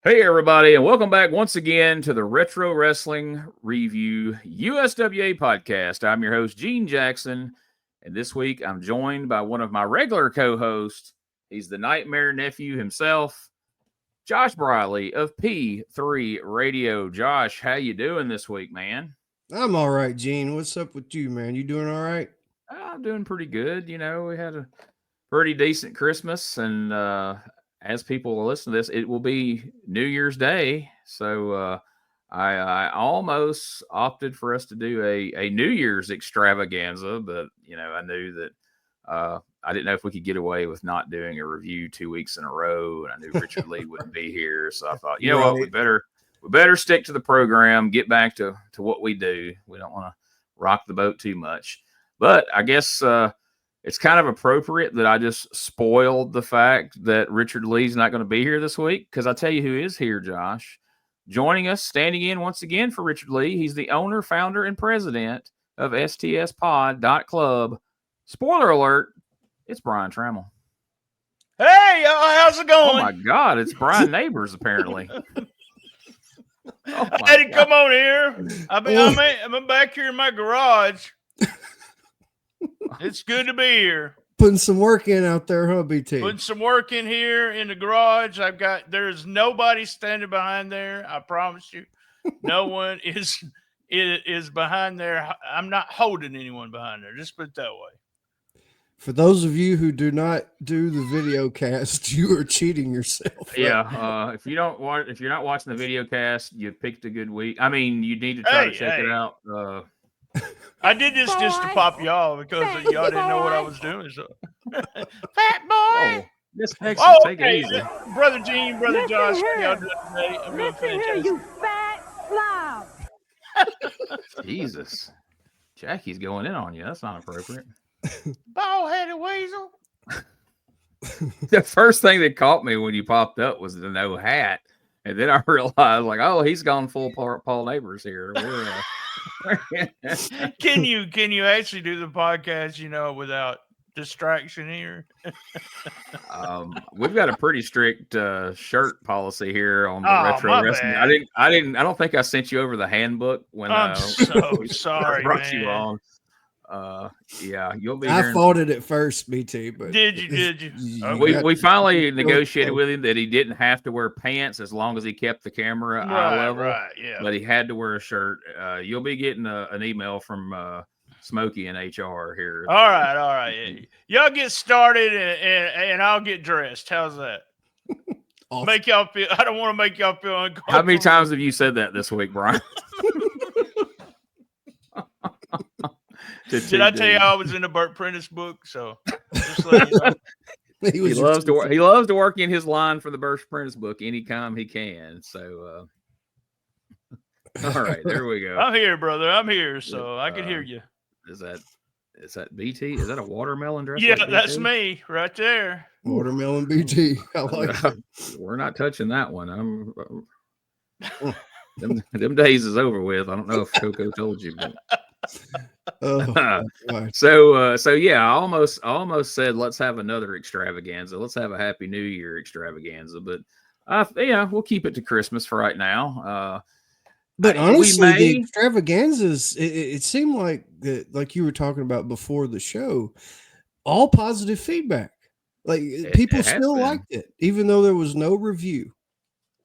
Hey, everybody, and welcome back once again to the Retro Wrestling Review USWA podcast. I'm your host, Gene Jackson, and this week I'm joined by one of my regular co-hosts. He's the Nightmare Nephew himself, Josh Briley of P3 Radio. Josh, how you doing this week, man? I'm all right, Gene. What's up with you, man? You doing all right? I'm doing pretty good. You know, we had a pretty decent Christmas, and as people will listen to this, it will be New Year's Day. So I almost opted for us to do a New Year's extravaganza, but I knew that I didn't know if we could get away with not doing a review 2 weeks in a row, and I knew Richard Lee wouldn't be here, so I thought, what, we better stick to the program, get back to what we do. We don't want to rock the boat too much, but I guess. It's kind of appropriate that I just spoiled the fact that Richard Lee's not going to be here this week, because I tell you who is here, Josh. Joining us, standing in once again for Richard Lee, he's the owner, founder, and president of STSpod.club. Spoiler alert, it's Brian Trammell. Hey, how's it going? Oh, my God, it's Brian Neighbors, apparently. I had to come on here. I'm back here in my garage. It's good to be here. Putting some work in out there, huh, BT? Putting some work in here in the garage. There's nobody standing behind there. I promise you. No one is behind there. I'm not holding anyone behind there. Just put it that way. For those of you who do not do the video cast, you are cheating yourself. Right? Yeah. If you're not watching the video cast, you picked a good week. I mean, you need to try to check it out. I did this just to pop y'all because y'all didn't know what I was doing. So, fat boy, take it easy, brother Gene, brother Josh. Y'all doing today? I'm doing fantastic. You fat slob. Jesus, Jackie's going in on you. That's not appropriate. Bald-headed weasel. The first thing that caught me when you popped up was the no hat, and then I realized, like, oh, he's gone full Paul Neighbors here. Can you actually do the podcast, without distraction here? We've got a pretty strict shirt policy here on the Retro Wrestling. Bad. I don't think I sent you over the handbook when I'm so sorry, brought man. you on. Yeah, you'll be. I fought it at first, BT, but did you? We finally negotiated with him that he didn't have to wear pants as long as he kept the camera eye level. Right, yeah. But he had to wear a shirt. You'll be getting an email from Smokey in HR here. All right. Y'all get started and I'll get dressed. How's that? Awesome. Make y'all feel. I don't want to make y'all feel uncomfortable. How many times have you said that this week, Brian? Did I tell you I was in the Bert Prentice book? So just let you know. He loves to work. He loves to work in his line for the Bert Prentice book anytime he can. So, all right, there we go. I'm here, brother. I'm here, so I can hear you. Is that BT? Is that a watermelon dress? Yeah, like that's me right there. Watermelon BT. I like it. We're not touching that one. Them days is over with. I don't know if Coco told you, but. So yeah, I almost said let's have another extravaganza. Let's have a Happy New Year extravaganza, but we'll keep it to Christmas for right now. But honestly, the extravaganzas, it seemed like you were talking about before the show, all positive feedback. Like people still liked it, even though there was no review.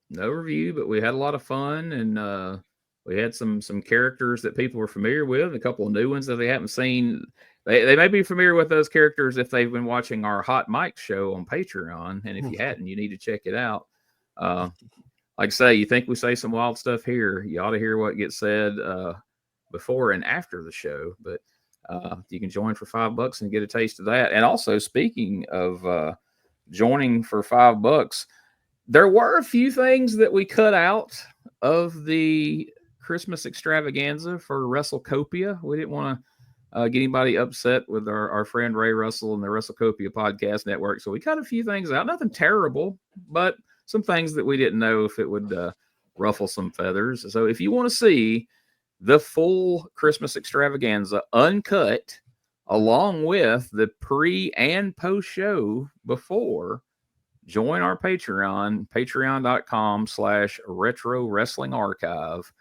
No review, but we had a lot of fun, and we had some characters that people were familiar with, a couple of new ones that they haven't seen. They may be familiar with those characters if they've been watching our Hot Mic show on Patreon. And if you hadn't, you need to check it out. Like I say, you think we say some wild stuff here, you ought to hear what gets said before and after the show. But you can join for $5 and get a taste of that. And also, speaking of joining for $5, there were a few things that we cut out of the Christmas extravaganza for WrestleCopia. We didn't want to get anybody upset with our friend Ray Russell and the WrestleCopia podcast network, so we cut a few things out. Nothing terrible, but some things that we didn't know if it would ruffle some feathers. So if you want to see the full Christmas extravaganza uncut, along with the pre and post show before, join our Patreon, patreon.com/retro wrestling archive.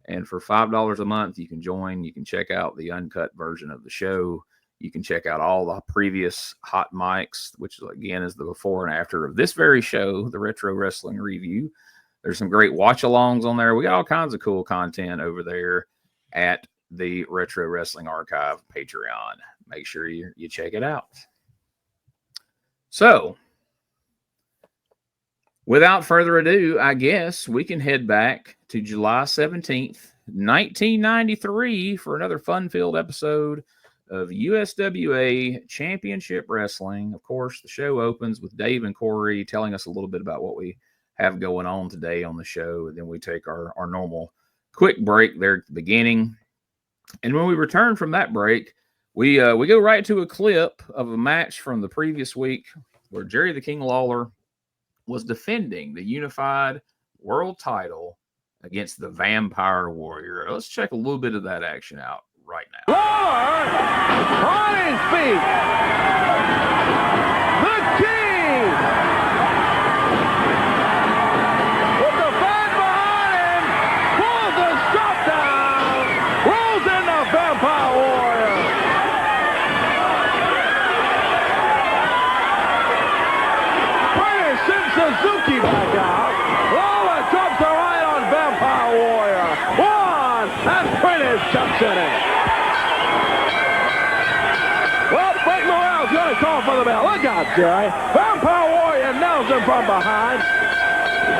And for $5 a month, you can join. You can check out the uncut version of the show. You can check out all the previous hot mics, which again is the before and after of this very show, the Retro Wrestling Review. There's some great watch-alongs on there. We got all kinds of cool content over there at the Retro Wrestling Archive Patreon. Make sure you check it out. So, without further ado, I guess we can head back to July 17th, 1993 for another fun-filled episode of USWA Championship Wrestling. Of course, the show opens with Dave and Corey telling us a little bit about what we have going on today on the show. And then we take our normal quick break there at the beginning. And when we return from that break, we go right to a clip of a match from the previous week where Jerry the King Lawler was defending the unified world title against the Vampire Warrior. Let's check a little bit of that action out right now. Lawler on his feet. The King. With the fan behind him, pulls the strap down, rolls in the Vampire Warrior. Prentice sends Suzuki back out. Lawler drops the right on Vampire Warrior. One, and Prentice jumps in it. Well, Frank Morrell's going to call for the bell. Look out, Jerry. Vampire Warrior nails him from behind.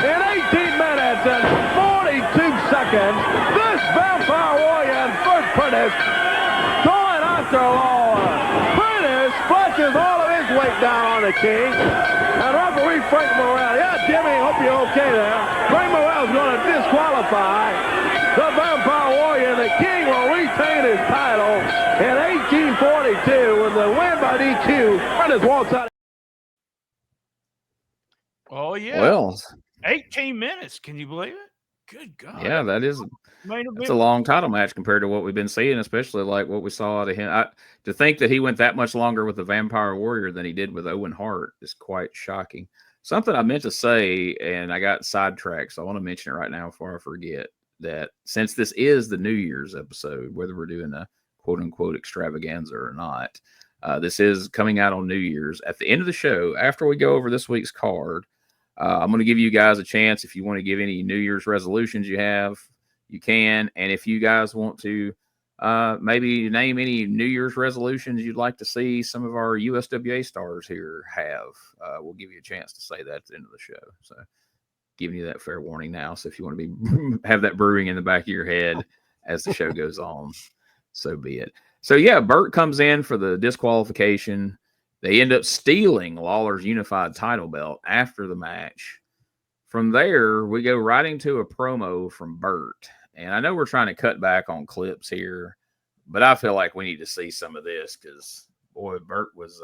In 18 minutes and 42 seconds, this Vampire Warrior and Bert Prentice going after Lawler. Prentice splashes all of his weight down on the King. And referee Frank Morrell, yeah, Jimmy, hope you're okay there. Frank Morrell's going to disqualify the Vampire Warrior. The King will retain his title in 1842 with the win by DQ. Prentice walks out. Oh, yeah. Well, 18 minutes. Can you believe it? Good God. yeah, that's a long title match compared to what we've been seeing, especially like what we saw out of him. To think that he went that much longer with the Vampire Warrior than he did with Owen Hart is quite shocking. Something I meant to say, and I got sidetracked, so I want to mention it right now before I forget, that since this is the New Year's episode, whether we're doing a quote-unquote extravaganza or not, this is coming out on New Year's. At the end of the show, after we go over this week's card, I'm going to give you guys a chance. If you want to give any New Year's resolutions you have, you can. And if you guys want to maybe name any New Year's resolutions you'd like to see some of our USWA stars here have, we'll give you a chance to say that at the end of the show. So giving you that fair warning now. So if you want to be have that brewing in the back of your head as the show goes on, so be it. So yeah, Bert comes in for the disqualification. They end up stealing Lawler's unified title belt after the match. From there, we go right into a promo from Bert. And I know we're trying to cut back on clips here, but I feel like we need to see some of this because, boy, Bert was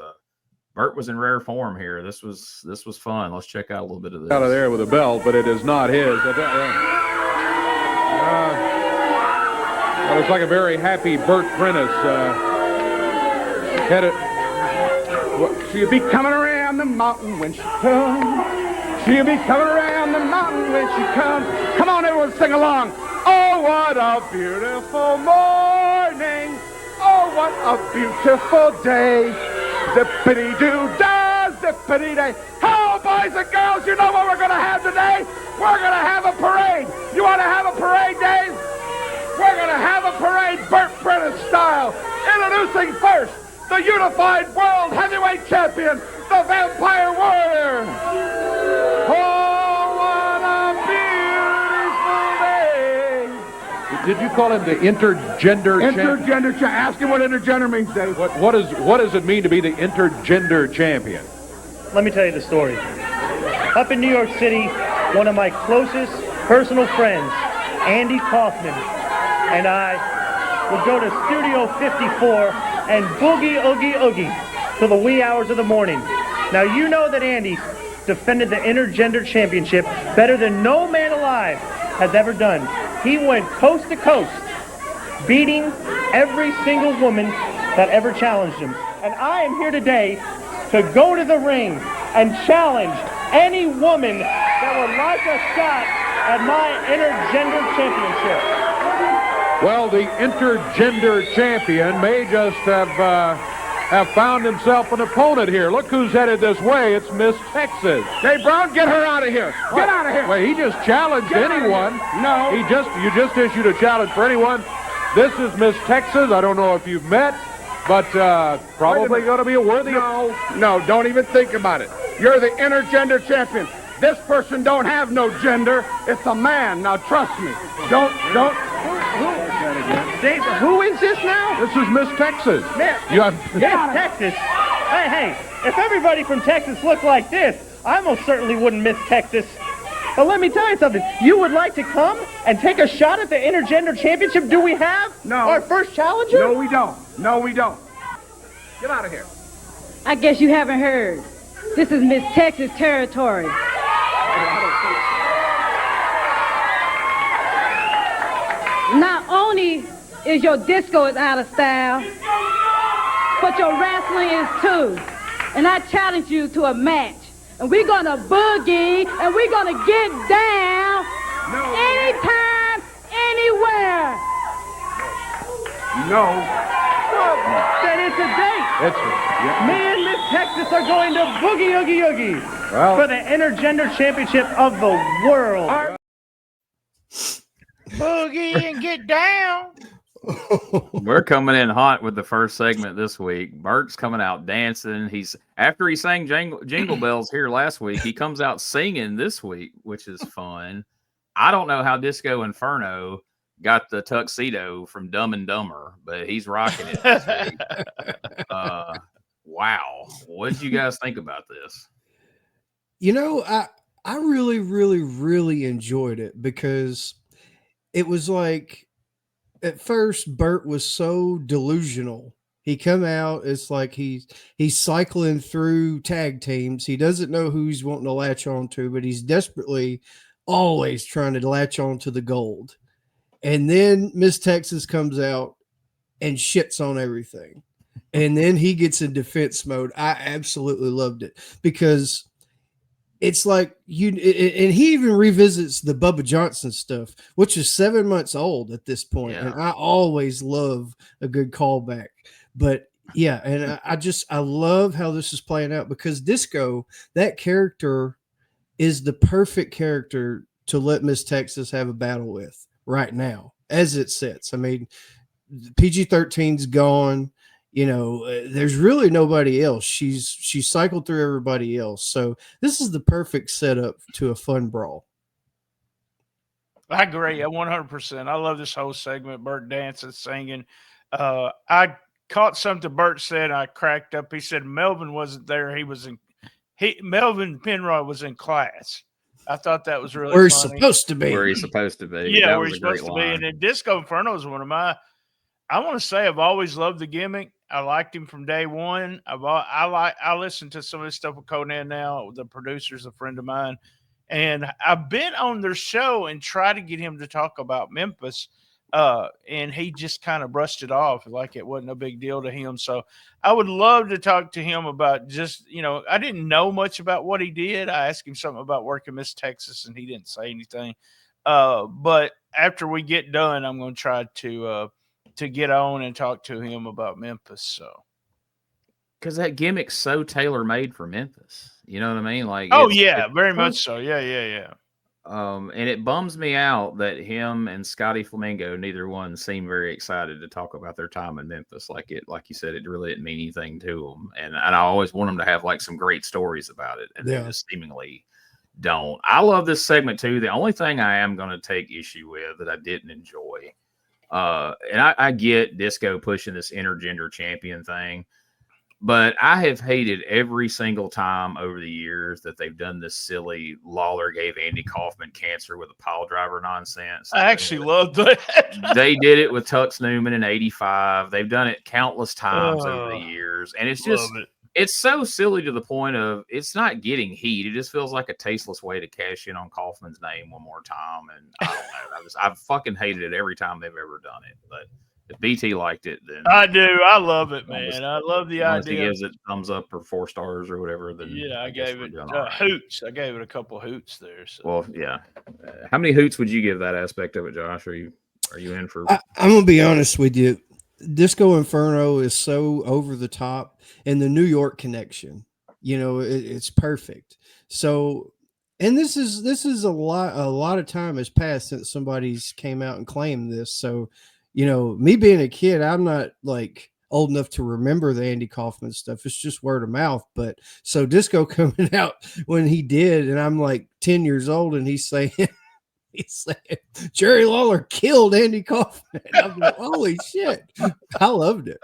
in rare form here. This was fun. Let's check out a little bit of this. Out of there with a belt, but it is not his. It looks like a very happy Bert Prentice. Had it. She'll be coming around the mountain when she comes. She'll be coming around the mountain when she comes. Come on, everyone, sing along. Oh, what a beautiful morning. Oh, what a beautiful day. Zippity-doo-dah, zippity-day. Oh, boys and girls, you know what we're going to have today? We're going to have a parade. You want to have a parade, Dave? We're going to have a parade Bert Prentice style. Introducing first the unified world heavyweight champion, the Vampire Warrior. Oh, what a beautiful day. Did you call him the Intergender Champion? Intergender Champion. Ask him what intergender means, Dave. What does it mean to be the Intergender Champion? Let me tell you the story. Up in New York City, one of my closest personal friends, Andy Kaufman, and I would go to Studio 54 and boogie, oogie, oogie till the wee hours of the morning. Now, you know that Andy defended the Intergender Championship better than no man alive has ever done. He went coast to coast, beating every single woman that ever challenged him. And I am here today to go to the ring and challenge any woman that would like a shot at my Intergender Championship? Well, the Intergender Champion may just have found himself an opponent here. Look who's headed this way. It's Miss Texas. Hey, Brown, get her out of here. Get out of here. Well, he just challenged anyone. No. You just issued a challenge for anyone. This is Miss Texas. I don't know if you've met, but probably going to be a worthy. No, don't even think about it. You're the Intergender Champion. This person don't have no gender. It's a man. Now, trust me. Don't. Who is this now? This is Miss Texas. Miss Texas. Hey, if everybody from Texas looked like this, I most certainly wouldn't miss Texas. But let me tell you something. You would like to come and take a shot at the Intergender Championship? Do we have our first challenger? No, we don't. No, we don't. Get out of here. I guess you haven't heard. This is Miss Texas territory. Not only is your disco is out of style, but your wrestling is too. And I challenge you to a match. And we're gonna boogie, and we're gonna get down anytime, anywhere. No. Then it's a date. Me and Miss Texas are going to boogie oogie oogie for the Intergender Championship of the world. Boogie and get down. We're coming in hot with the first segment this week. Bert's coming out dancing. After he sang Jingle Bells here last week, he comes out singing this week, which is fun. I don't know how Disco Inferno got the tuxedo from Dumb and Dumber, but he's rocking it this week. Wow. What did you guys think about this? You know, I really, really, really enjoyed it because it was like, at first, Bert was so delusional. He come out, it's like he's cycling through tag teams. He doesn't know who he's wanting to latch on to, but he's desperately always trying to latch on to the gold. And then Miss Texas comes out and shits on everything. And then he gets in defense mode. I absolutely loved it because it's like and he even revisits the Bubba Johnson stuff, which is 7 months old at this point. Yeah. And I always love a good callback. But yeah, and I love how this is playing out because Disco, that character is the perfect character to let Miss Texas have a battle with right now as it sits. I mean, PG-13's gone. You know, there's really nobody else. She's cycled through everybody else. So this is the perfect setup to a fun brawl. I agree. 100%. I love this whole segment. Bert dancing, singing. I caught something Bert said. I cracked up. He said Melvin wasn't there. Melvin Penrod was in class. I thought that was really where he's funny. supposed to be. Where he's supposed to be. Yeah, that where was he's a great supposed to be. line. And then Disco Inferno is one of my. I want to say I've always loved the gimmick. I liked him from day one. I listen to some of this stuff with Conan now. The producer's a friend of mine, and I've been on their show and tried to get him to talk about Memphis, and he just kind of brushed it off like it wasn't a big deal to him. So I would love to talk to him about just, I didn't know much about what he did. I asked him something about working Miss Texas, and he didn't say anything. But after we get done, I'm going to try to get on and talk to him about Memphis. So, because that gimmick's so tailor-made for Memphis, you know what I mean? Like, very much so. Yeah. And it bums me out that him and Scotty Flamingo, neither one seem very excited to talk about their time in Memphis. Like you said, it really didn't mean anything to them. And I always want them to have like some great stories about it, and they just seemingly don't. I love this segment too. The only thing I am going to take issue with that I didn't enjoy. And I get Disco pushing this intergender champion thing, but I have hated every single time over the years that they've done this silly Lawler gave Andy Kaufman cancer with a pile driver nonsense. I actually love that. They did it with Tux Newman in '85. They've done it countless times over the years. And it's just, it's so silly to the point of it's not getting heat. It just feels like a tasteless way to cash in on Kaufman's name one more time. And I don't know. I've fucking hated it every time they've ever done it. But if BT liked it, then I do. I love it, man. I love the as he idea. gives it thumbs up or 4 stars or whatever, then Yeah, I guess gave we're it doing all right. hoots. I gave it a couple hoots there. So. Well, yeah. How many hoots would you give that aspect of it, Josh? Are you in for? I'm gonna be honest with you. Disco Inferno is so over the top, and the New York connection, it's perfect. So, and this is a lot of time has passed since somebody's came out and claimed this. So, me being a kid, I'm not like old enough to remember the Andy Kaufman stuff. It's just word of mouth. But so Disco coming out when he did, and I'm like 10 years old, and he's saying. He said Jerry Lawler killed Andy Kaufman. I'm like, holy shit. I loved it.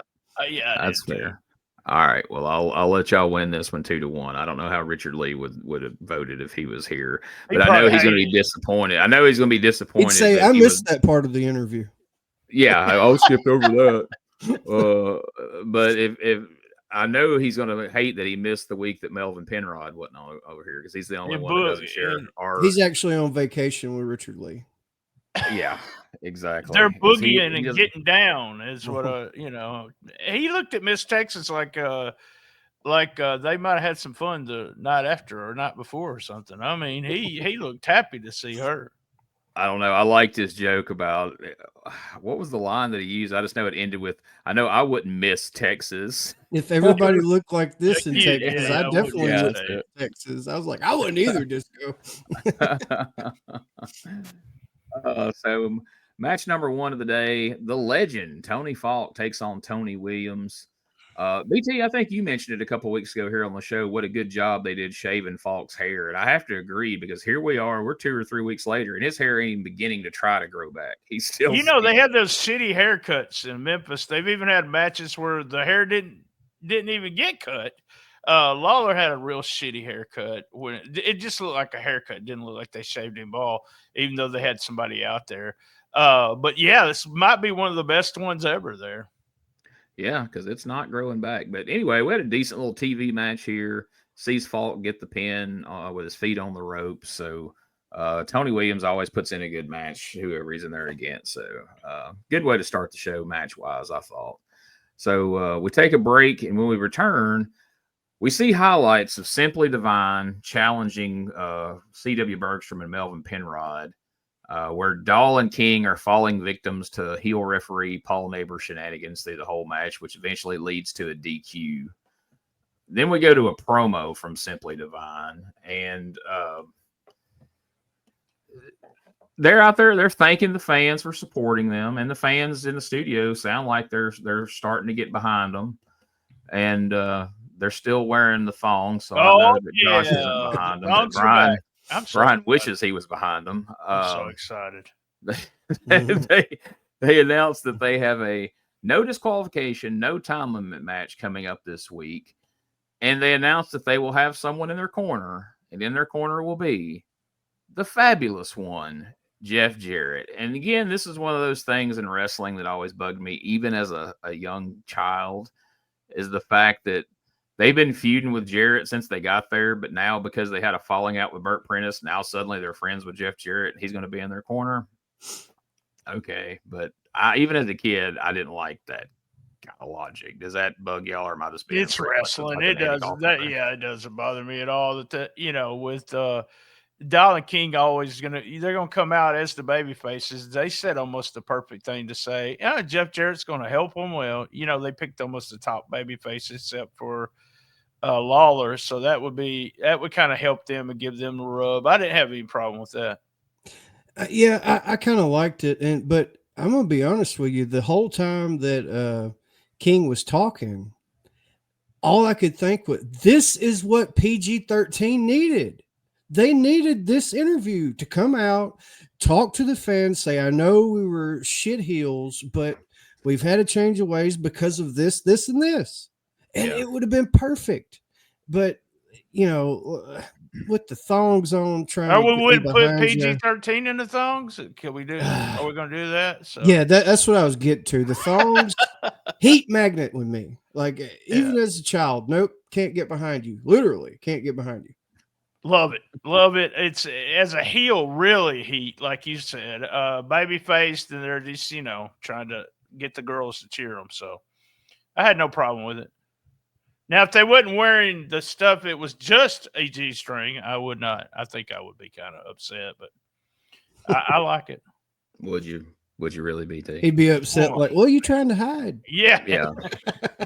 Yeah, that's fair. All right. Well, I'll let y'all win this one 2-1. I don't know how Richard Lee would have voted if he was here, but I know he's going to be disappointed. I know he's going to be disappointed. He'd say, I missed that part of the interview. Yeah, I skipped over that. But if I know he's going to hate that he missed the week that Melvin Penrod wasn't over here because he's the only one that doesn't share. He's actually on vacation with Richard Lee. Yeah, exactly. They're boogieing and getting down is what he looked at Miss Texas like they might have had some fun the night after or night before or something. I mean, he looked happy to see her. I don't know. I liked his joke about what was the line that he used. I just know it ended with, "I know I wouldn't miss Texas if everybody looked like this in Texas." Yeah, I definitely would Texas. I was like, I wouldn't either. Disco. So match number 1 of the day, the legend Tony Falk takes on Tony Williams. BT, I think you mentioned it a couple weeks ago here on the show. What a good job they did shaving Falk's hair, and I have to agree because here we are. We're 2 or 3 weeks later, and his hair ain't even beginning to try to grow back. He's still. They had those shitty haircuts in Memphis. They've even had matches where the hair didn't even get cut. Lawler had a real shitty haircut when it just looked like a haircut. It didn't look like they shaved him bald, even though they had somebody out there. But yeah, this might be one of the best ones ever there. Yeah, because it's not growing back. But anyway, we had a decent little TV match here. Sees Falk get the pin with his feet on the rope. So Tony Williams always puts in a good match, whoever he's in there against. So good way to start the show match-wise, I thought. So we take a break, and when we return, we see highlights of Simply Divine challenging C.W. Bergstrom and Melvin Penrod, where Dahl and King are falling victims to heel referee Paul Neighbor shenanigans through the whole match, which eventually leads to a DQ. Then we go to a promo from Simply Divine, and they're out there. They're thanking the fans for supporting them, and the fans in the studio sound like they're starting to get behind them, and they're still wearing the thong. So I know that Josh isn't behind them. Brian wishes he was behind them. I'm so excited. They announced that they have a no disqualification, no time limit match coming up this week. And they announced that they will have someone in their corner, and in their corner will be the fabulous one, Jeff Jarrett. And again, this is one of those things in wrestling that always bugged me, even as a young child, is the fact that they've been feuding with Jarrett since they got there, but now because they had a falling out with Bert Prentice, now suddenly they're friends with Jeff Jarrett. He's going to be in their corner. Okay, but even as a kid, I didn't like that kind of logic. Does that bug y'all, or am I just being? It's wrestling. It does. It doesn't bother me at all. With Dahl and King they're gonna come out as the baby faces. They said almost the perfect thing to say. Yeah, Jeff Jarrett's gonna help them. Well, they picked almost the top baby faces except for Lawler, so that would kind of help them and give them the rub. I didn't have any problem with that. I kind of liked it, but I'm gonna be honest with you. The whole time that King was talking, all I could think was, this is what PG-13 needed. They needed this interview to come out, talk to the fans, say, I know we were shit heels, but we've had a change of ways because of this, this, and this. And it would have been perfect. But, with the thongs on, we wouldn't put PG-13 in the thongs? Can we do Are we going to do that? So. Yeah, that's what I was getting to. The thongs, heat magnet with me. Like, even as a child, nope, can't get behind you. Literally, can't get behind you. Love it. It's as a heel, really heat, like you said, baby faced, and they're just trying to get the girls to cheer them. So I had no problem with it. Now, if they wasn't wearing the stuff, it was just a G-string, I would not. I think I would be kind of upset, but I like it. Would you really, BT? He'd be upset, like, what are you trying to hide? Yeah.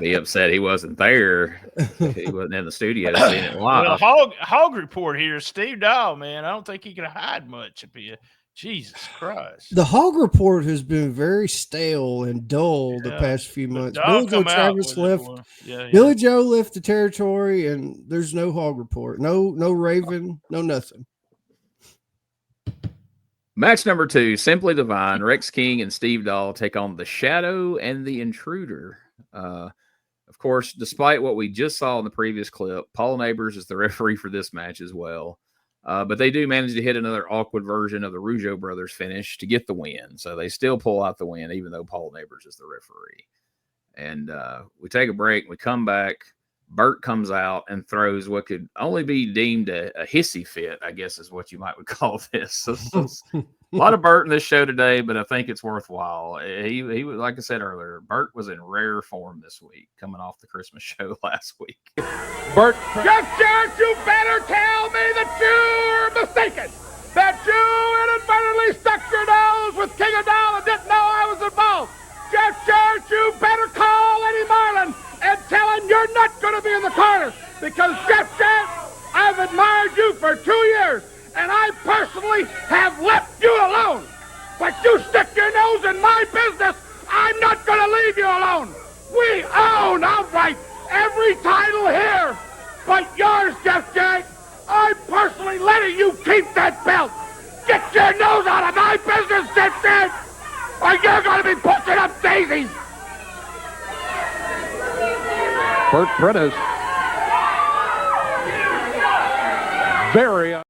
Be upset he wasn't there. He wasn't in the studio to see it live. Well, Hog Report here, Steve Dahl, man. I don't think he could hide much of you. Jesus Christ. The Hog Report has been very stale and dull the past few months. Billy Joe Travis left. Billy Joe left the territory, and there's no Hog Report. No Raven, no nothing. Match number 2, Simply Divine. Rex King and Steve Dahl take on The Shadow and The Intruder. Of course, despite what we just saw in the previous clip, Paul Neighbors is the referee for this match as well. But they do manage to hit another awkward version of the Rougeau brothers finish to get the win. So they still pull out the win, even though Paul Neighbors is the referee. And we take a break. We come back. Bert comes out and throws what could only be deemed a hissy fit, I guess is what you might would call this. So, a lot of Bert in this show today, but I think it's worthwhile. He was, like I said earlier, Bert was in rare form this week, coming off the Christmas show last week. Bert, Jeff Jarrett, you better tell me that you're mistaken. That you inadvertently stuck your nose with King of Doll and didn't know I was involved. Jeff Jarrett, you better call Eddie Marlin and tell him you're not going to be in the corner, because Jeff Jarrett, I've admired you for 2 years, and I personally have left you alone. But you stick your nose in my business, I'm not going to leave you alone. We own outright every title here, but yours, Jeff Jarrett. I'm personally letting you keep that belt. Get your nose out of my business, Jeff Jarrett, or you're going to be pushing up daisies. Bert Prentice. Very.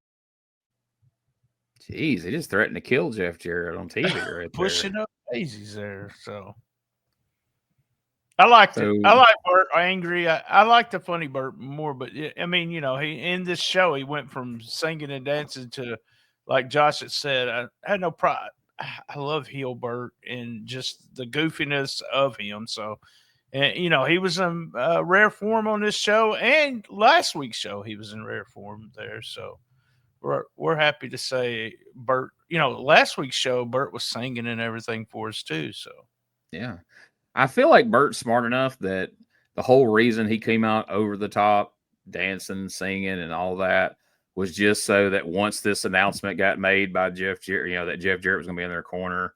Jeez, he just threatened to kill Jeff Jarrett on TV right there. Pushing up daisies there. So I liked it. I like Bert angry. I like the funny Bert more, but I mean, you know, he in this show he went from singing and dancing to, like Josh had said, I had no pride. I love heel Bert and just the goofiness of him. So, and you know, he was in rare form on this show, and last week's show he was in rare form there. So we're happy to say Bert. You know, last week's show Bert was singing and everything for us too. So yeah, I feel like Bert's smart enough that the whole reason he came out over the top, dancing, singing, and all that was just so that once this announcement got made by Jeff Jarrett, you know, that Jeff Jarrett was going to be in their corner,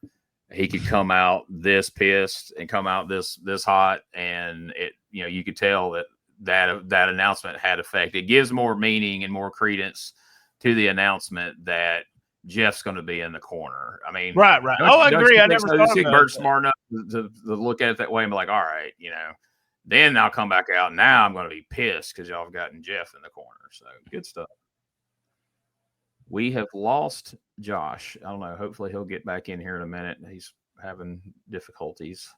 he could come out this pissed and come out this hot, and it, you know, you could tell that announcement had effect. It gives more meaning and more credence to the announcement that Jeff's going to be in the corner. I mean, right. Oh, I agree. I never thought about Bert's smart enough to look at it that way and be like, all right, you know, then I'll come back out. Now I'm going to be pissed because y'all have gotten Jeff in the corner. So good stuff. We have lost Josh. I don't know. Hopefully he'll get back in here in a minute. He's having difficulties.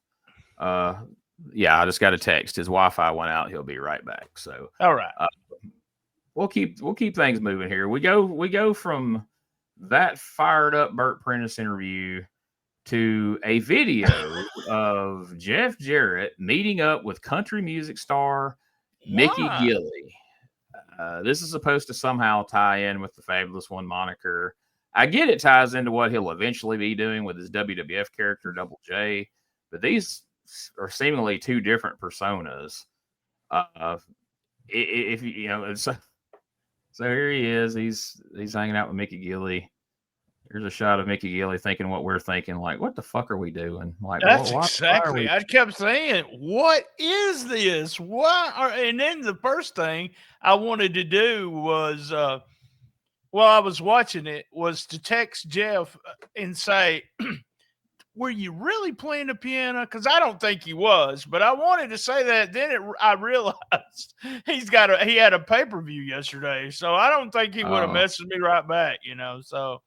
Yeah, I just got a text. His Wi-Fi went out. He'll be right back. So all right. We'll keep things moving here. We go from that fired up Bert Prentice interview to a video of Jeff Jarrett meeting up with country music star Mickey Gilley. This is supposed to somehow tie in with the Fabulous One moniker. I get it ties into what he'll eventually be doing with his WWF character Double J, but these are seemingly two different personas. If you know, so here he is. He's hanging out with Mickey Gilley. Here's a shot of Mickey Gilley thinking what we're thinking. Like, what the fuck are we doing? Like, that's exactly. I kept saying, what is this? And then the first thing I wanted to do was, while I was watching it, was to text Jeff and say, were you really playing the piano? Because I don't think he was, but I wanted to say that. Then I realized he had a pay-per-view yesterday, so I don't think he would have messaged me right back, you know. So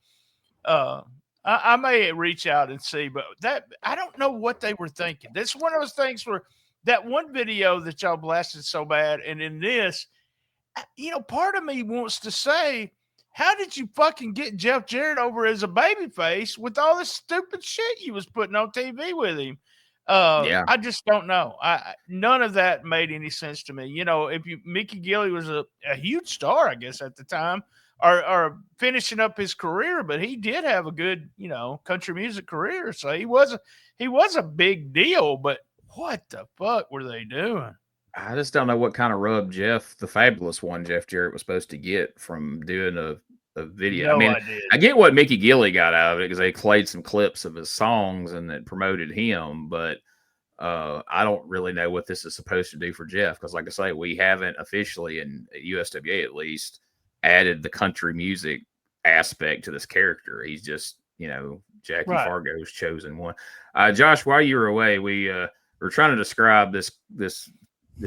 I may reach out and see, but that I don't know what they were thinking. This is one of those things where that one video that y'all blasted so bad, and in this, you know, part of me wants to say, how did you fucking get Jeff Jarrett over as a babyface with all this stupid shit you was putting on TV with him? I just don't know. None of that made any sense to me. You know, Mickey Gilley was a huge star, I guess, at the time, or finishing up his career, but he did have a good, you know, country music career. So he was a big deal, but what the fuck were they doing? I just don't know what kind of rub Jeff, the fabulous one, Jeff Jarrett, was supposed to get from doing a video. No I mean, idea. I get what Mickey Gilley got out of it because they played some clips of his songs and it promoted him, but I don't really know what this is supposed to do for Jeff because, like I say, we haven't officially, in USWA at least, added the country music aspect to this character. He's just, you know, Jackie Fargo's chosen one. Josh, while you were away, we were trying to describe this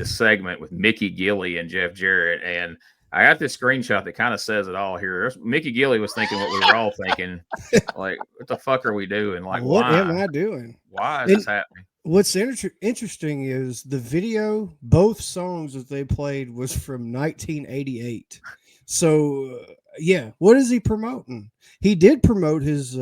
segment with Mickey Gilley and Jeff Jarrett, and I got this screenshot that kind of says it all here. Mickey Gilley was thinking what we were all thinking, like, what the fuck are we doing? Like, what why am I doing? Why is this happening? What's interesting is the video, both songs that they played was from 1988. So, yeah, what is he promoting? He did promote his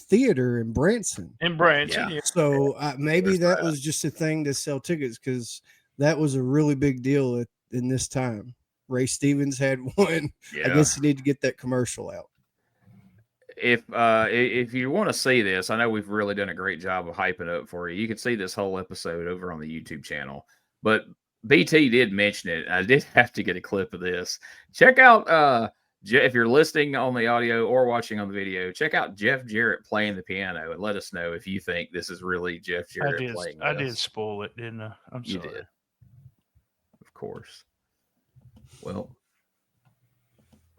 theater in Branson. Yeah. So maybe that was just a thing to sell tickets because that was a really big deal in this time. Ray Stevens had one. Yeah. I guess you need to get that commercial out. If you want to see this, I know we've really done a great job of hyping it up for you. You can see this whole episode over on the YouTube channel. But BT did mention it. I did have to get a clip of this. Check out, if you're listening on the audio or watching on the video, check out Jeff Jarrett playing the piano and let us know if you think this is really Jeff Jarrett playing. I did spoil it, didn't I? I'm sorry. You did. Of course. Well,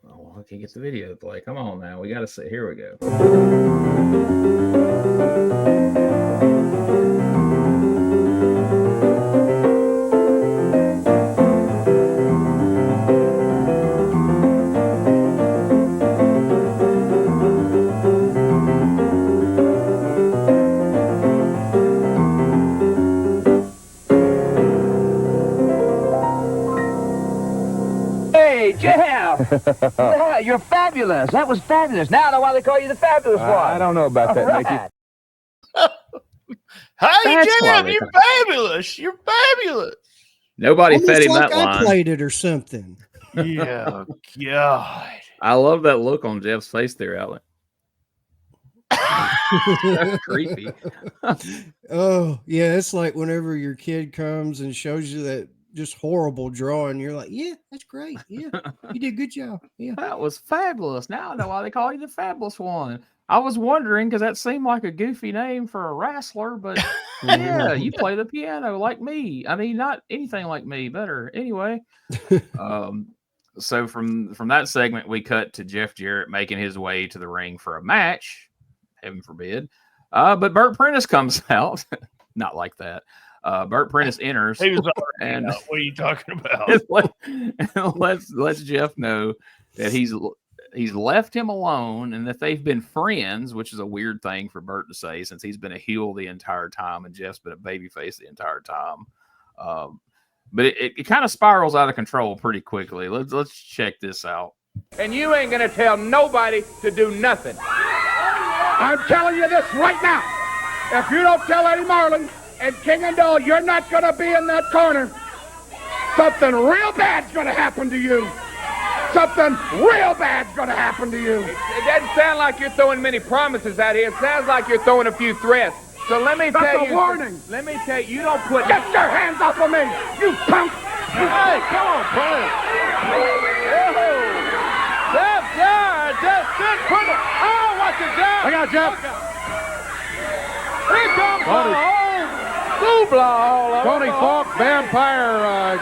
I can't get the video to play. Come on now. We got to see. Here we go. Jeff! Yeah, you're fabulous. That was fabulous. Now I know why they call you the fabulous one. I don't know about that, Mickey. Hey, Jeff, you're fabulous. You're fabulous. Nobody fed him that line. I played it or something. Yeah, God. I love that look on Jeff's face there, Alan. That's creepy. Oh, yeah, it's like whenever your kid comes and shows you that just horrible drawing, you're like, yeah, that's great. Yeah, you did a good job. Yeah, that was fabulous. Now I know why they call you the fabulous one. I was wondering because that seemed like a goofy name for a wrestler, but yeah, you play the piano like me. I mean, not anything like me, better. Anyway, so from that segment, we cut to Jeff Jarrett making his way to the ring for a match. Heaven forbid. But Bert Prentice comes out. Not like that. Bert Prentice enters. He was and what are you talking about? Let's Jeff know that he's left him alone and that they've been friends, which is a weird thing for Bert to say since he's been a heel the entire time and Jeff's been a babyface the entire time. But it kind of spirals out of control pretty quickly. Let's check this out. And you ain't gonna tell nobody to do nothing. I'm telling you this right now. If you don't tell Eddie Marlin and King and Dole you're not gonna be in that corner, something real bad's gonna happen to you. Something real bad's gonna happen to you. It doesn't sound like you're throwing many promises out here. It sounds like you're throwing a few threats. So let me tell you. That's a warning. Let me tell you, you don't put. Get your hands off of me, you punk! Hey, come on, Prentice. Jeff Jarrett just did put it. Oh, watch it, Jeff. I got Jeff. Here comes Tony Falk, Vampire,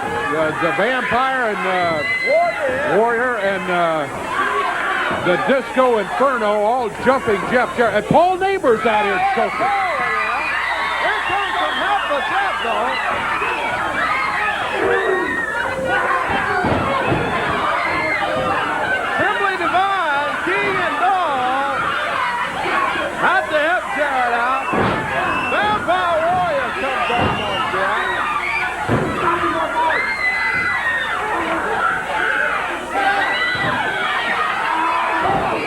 the Vampire and Warrior and the Disco Inferno all jumping Jeff Jarrett. And Paul Neighbors out here choking. Here comes some help for Jeff, though. Simply Divine, King and Dog had to help Jarrett out. Vampire Warrior comes up on Jack.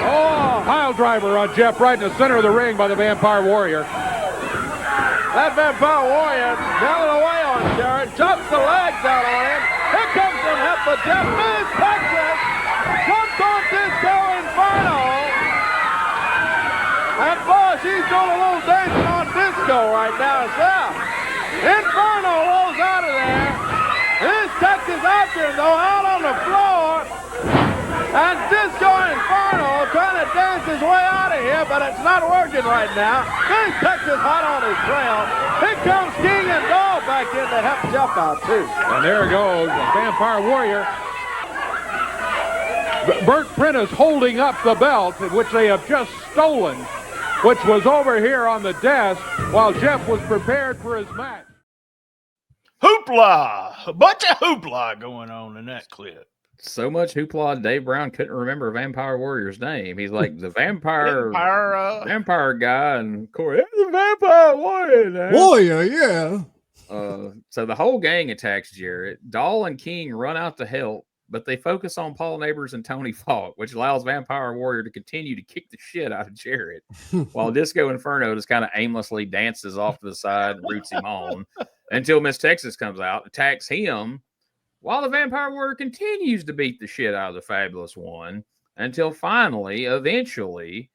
Oh, pile driver on Jeff right in the center of the ring by the Vampire Warrior. That Vampire Warrior down away on Jarrett, jumps the legs out on him. Here comes some help for Jeff. Miss Texas jumps on Disco Inferno. And boy, she's doing a little dancing on Disco right now herself. Inferno rolls out of there. Here's Texas after him, though, out on the floor. And Disco Inferno trying to dance his way out of here, but it's not working right now. There's Texas hot on his trail. Here comes King and Doll back in to help Jeff out, too. And there goes the Vampire Warrior. Bert Prentice holding up the belt, which they have just stolen, which was over here on the desk while Jeff was prepared for his match. Hoopla! A bunch of hoopla going on in that clip. So much hoopla, Dave Brown couldn't remember Vampire Warrior's name. He's like the vampire guy, and Corey, the Vampire Warrior. Warrior, yeah. So the whole gang attacks Jarrett. Doll and King run out to help, but they focus on Paul Neighbors and Tony Falk, which allows Vampire Warrior to continue to kick the shit out of Jarrett, while Disco Inferno just kind of aimlessly dances off to the side and roots him on until Miss Texas comes out, attacks him, while the Vampire Warrior continues to beat the shit out of the Fabulous One until finally, eventually,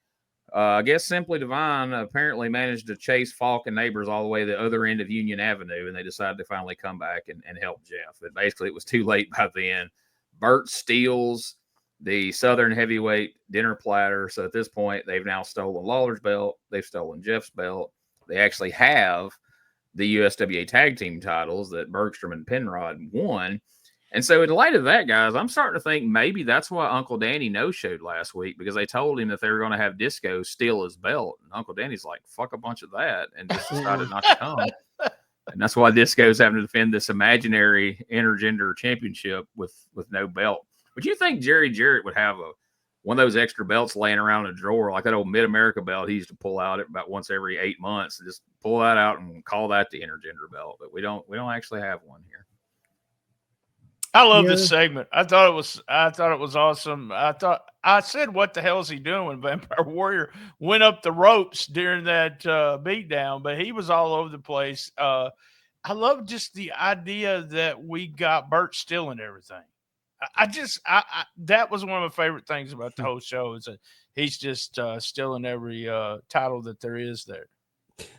I guess Simply Divine apparently managed to chase Falk and Neighbors all the way to the other end of Union Avenue, and they decided to finally come back and help Jeff. But basically, it was too late by then. Bert steals the Southern Heavyweight dinner platter, so at this point, they've now stolen Lawler's belt. They've stolen Jeff's belt. They actually have the USWA Tag Team titles that Bergstrom and Penrod won. And so in light of that, guys, I'm starting to think maybe that's why Uncle Danny no-showed last week, because they told him that they were going to have Disco steal his belt. And Uncle Danny's like, fuck a bunch of that, and just decided not to come. And that's why Disco's having to defend this imaginary intergender championship with no belt. Would you think Jerry Jarrett would have one of those extra belts laying around in a drawer, like that old Mid-America belt he used to pull out about once every 8 months, and just pull that out and call that the intergender belt? But we don't actually have one here. I love this segment. I thought it was awesome. I said, what the hell is he doing when Vampire Warrior went up the ropes during that beatdown? But he was all over the place. I love just the idea that we got Bert stealing everything. That was one of my favorite things about the whole show, is that he's just stealing every title that there is there.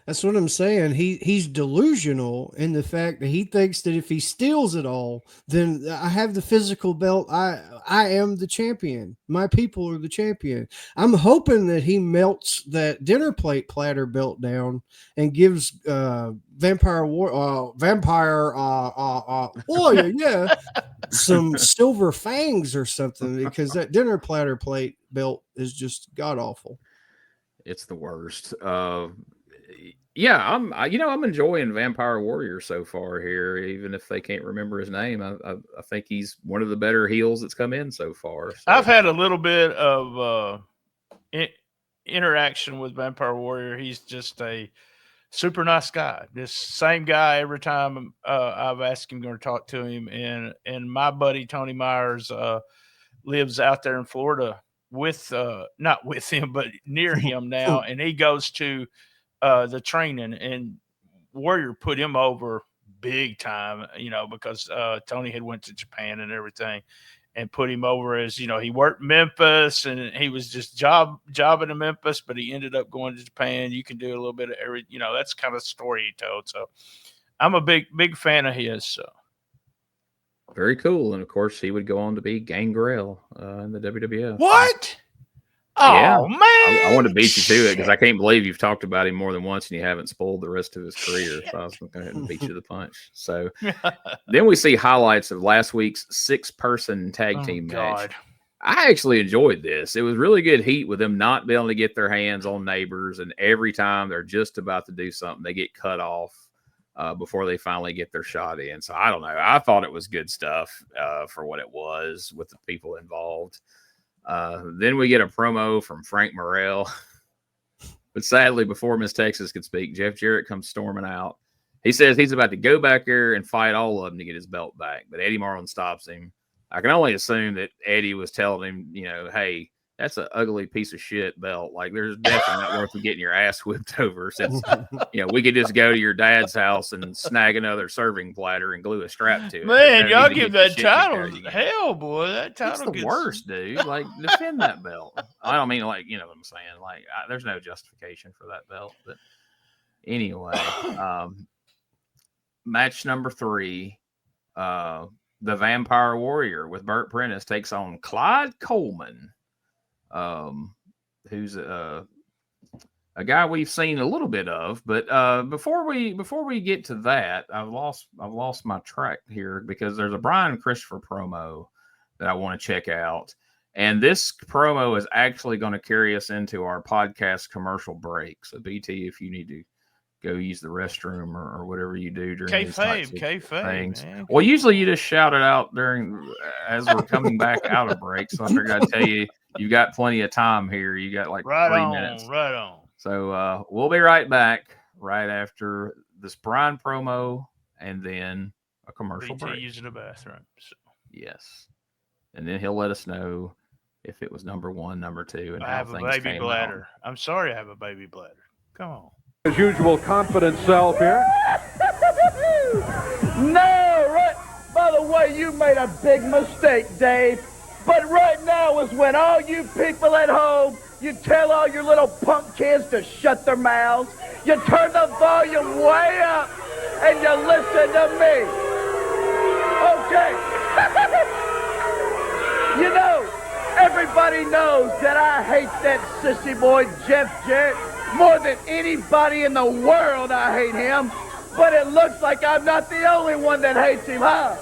That's what I'm saying. He's delusional in the fact that he thinks that if he steals it all, then I have the physical belt. I am the champion. My people are the champion. I'm hoping that he melts that dinner plate platter belt down and gives Vampire Warrior, yeah, some silver fangs or something, because that dinner platter plate belt is just god awful. It's the worst. Yeah, I'm enjoying Vampire Warrior so far here, even if they can't remember his name. I think he's one of the better heels that's come in so far. So. I've had a little bit of interaction with Vampire Warrior. He's just a super nice guy. This same guy every time I've asked him to talk to him. And my buddy Tony Myers lives out there in Florida with not with him, but near him now, and he goes to the training, and Warrior put him over big time, because Tony had went to Japan and everything, and put him over as, he worked Memphis, and he was just jobbing in Memphis, but he ended up going to Japan. You can do a little bit of every, that's kind of story he told. So I'm a big fan of his. So. Very cool. And of course he would go on to be Gangrel in the WWF. What? Yeah. Oh, man. I want to beat you to it, because I can't believe you've talked about him more than once and you haven't spoiled the rest of his career. So I was going to go ahead and beat you to the punch. So then we see highlights of last week's 6-person tag team match. I actually enjoyed this. It was really good heat with them not being able to get their hands on Neighbors, and every time they're just about to do something, they get cut off before they finally get their shot in. So I don't know. I thought it was good stuff for what it was with the people involved. Then we get a promo from Frank Morrell. But sadly, before Miss Texas could speak, Jeff Jarrett comes storming out. He says he's about to go back there and fight all of them to get his belt back. But Eddie Marlin stops him. I can only assume that Eddie was telling him, hey, that's an ugly piece of shit belt. Like, there's definitely not worth getting your ass whipped over. Since we could just go to your dad's house and snag another serving platter and glue a strap to it. Man, y'all give that title hell, boy. That title it's the worst, dude. Like, defend that belt. I don't mean like, you know what I'm saying. Like, there's no justification for that belt. But anyway, match number 3, the Vampire Warrior with Bert Prentice takes on Clyde Coleman. Who's a guy we've seen a little bit of, but before we get to that, I've lost my track here because there's a Brian Christopher promo that I want to check out, and this promo is actually going to carry us into our podcast commercial break. So BT, if you need to go use the restroom or whatever you do during these types of things. Man. Well, usually you just shout it out as we're coming back out of break. So I figured I'd tell you, you've got plenty of time here. You got like 3 minutes. Right on. So we'll be right back right after this Brian promo and then a commercial break. Using the bathroom. So. Yes. And then he'll let us know if it was number 1, number 2, and I how have things a baby came bladder. out. I'm sorry I have a baby bladder. Come on. His usual confident self here. No, right. By the way, you made a big mistake, Dave. But right now is when all you people at home, you tell all your little punk kids to shut their mouths. You turn the volume way up and you listen to me. Okay. You know, everybody knows that I hate that sissy boy Jeff Jarrett. More than anybody in the world, I hate him. But it looks like I'm not the only one that hates him, huh?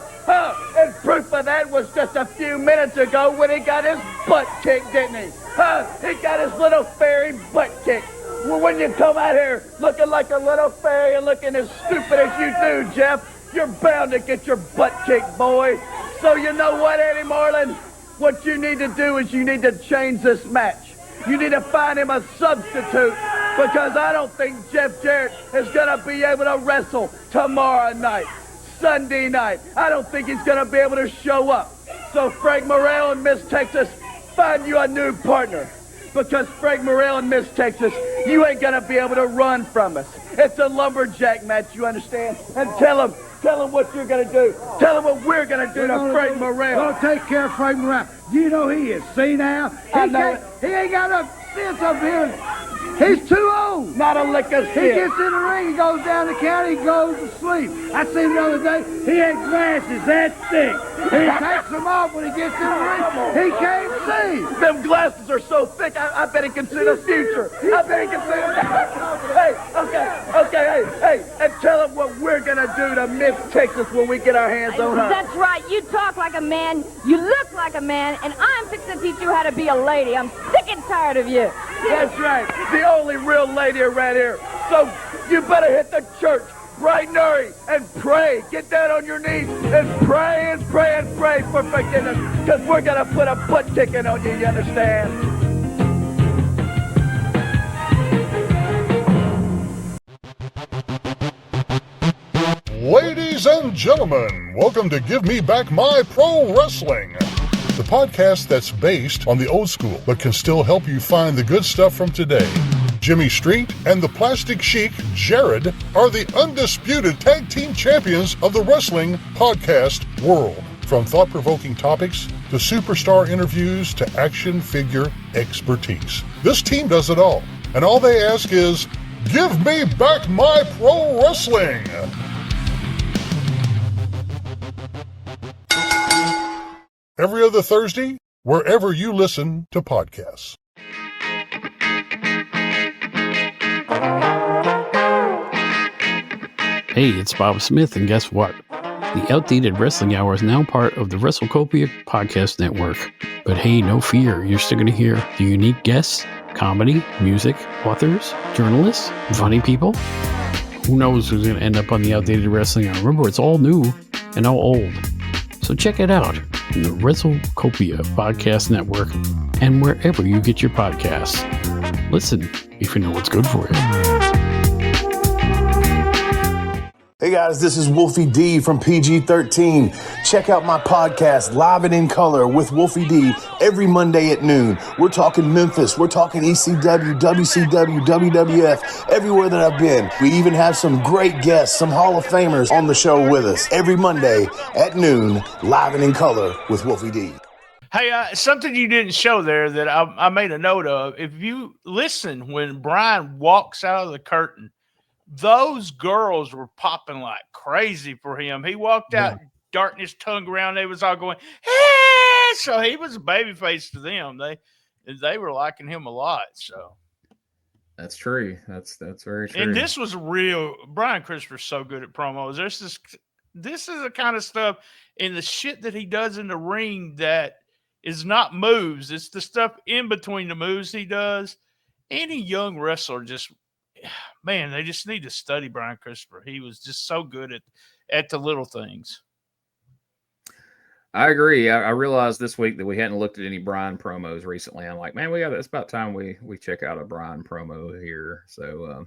And proof of that was just a few minutes ago when he got his butt kicked, didn't he? He got his little fairy butt kicked. Well, when you come out here looking like a little fairy and looking as stupid as you do, Jeff, you're bound to get your butt kicked, boy. So you know what, Eddie Marlin? What you need to do is you need to change this match. You need to find him a substitute because I don't think Jeff Jarrett is going to be able to wrestle tomorrow night, Sunday night. I don't think he's going to be able to show up. So Frank Morrell and Miss Texas, find you a new partner because Frank Morrell and Miss Texas, you ain't going to be able to run from us. It's a lumberjack match, you understand? And tell him what you're going to do. Tell him what we're going to do to Frank Morrell. Don't take care of Frank Morrell. You know he is. See now? He ain't got enough sense up here. He's too old. Not a lick of sense. He gets in the ring, he goes down the county, he goes to sleep. I seen him the other day, he had glasses that thick. He takes them off when he gets in the ring. He can't see. Them glasses are so thick, I bet he can see the future. I bet he can see Hey, and tell him what we're going to do to Miss Texas when we get our hands on her. That's right. You talk like a man, you look like a man, and I'm fixing to teach you how to be a lady. I'm sick and tired of you. That's right. The only real lady around here. So you better hit the church bright and early and pray. Get down on your knees and pray and pray and pray for forgiveness because we're going to put a butt kicking on you understand? Ladies and gentlemen, welcome to Give Me Back My Pro Wrestling, the podcast that's based on the old school but can still help you find the good stuff from today. Jimmy Street and the Plastic Sheik, Jared, are the undisputed tag team champions of the wrestling podcast world. From thought-provoking topics to superstar interviews to action figure expertise. This team does it all, and all they ask is, give me back my pro wrestling! Every other Thursday, wherever you listen to podcasts. Hey, it's Bob Smith, and guess what? The Outdated Wrestling Hour is now part of the WrestleCopia Podcast Network. But hey, no fear, you're still going to hear the unique guests, comedy, music, authors, journalists, funny people. Who knows who's going to end up on the Outdated Wrestling Hour? Remember, it's all new and all old. So check it out in the WrestleCopia Podcast Network and wherever you get your podcasts. Listen if you know what's good for you. Hey guys, this is Wolfie D from PG-13. Check out my podcast, Live and in Color with Wolfie D, every Monday at noon. We're talking Memphis, we're talking ECW, WCW, WWF, everywhere that I've been. We even have some great guests, some Hall of Famers on the show with us. Every Monday at noon, Live and in Color with Wolfie D. Hey, something you didn't show there that I made a note of. If you listen when Brian walks out of the curtain, those girls were popping like crazy for him. He walked out, darting his tongue around. They was all going, hey! So he was a babyface to them. They were liking him a lot. So that's true. That's very true. And this was real. Brian Christopher's so good at promos. This is the kind of stuff and the shit that he does in the ring that is not moves. It's the stuff in between the moves he does. Any young wrestler man, they just need to study Brian Christopher. He was just so good at the little things. I agree. I realized this week that we hadn't looked at any Brian promos recently. I'm like, man, it's about time we check out a Brian promo here. So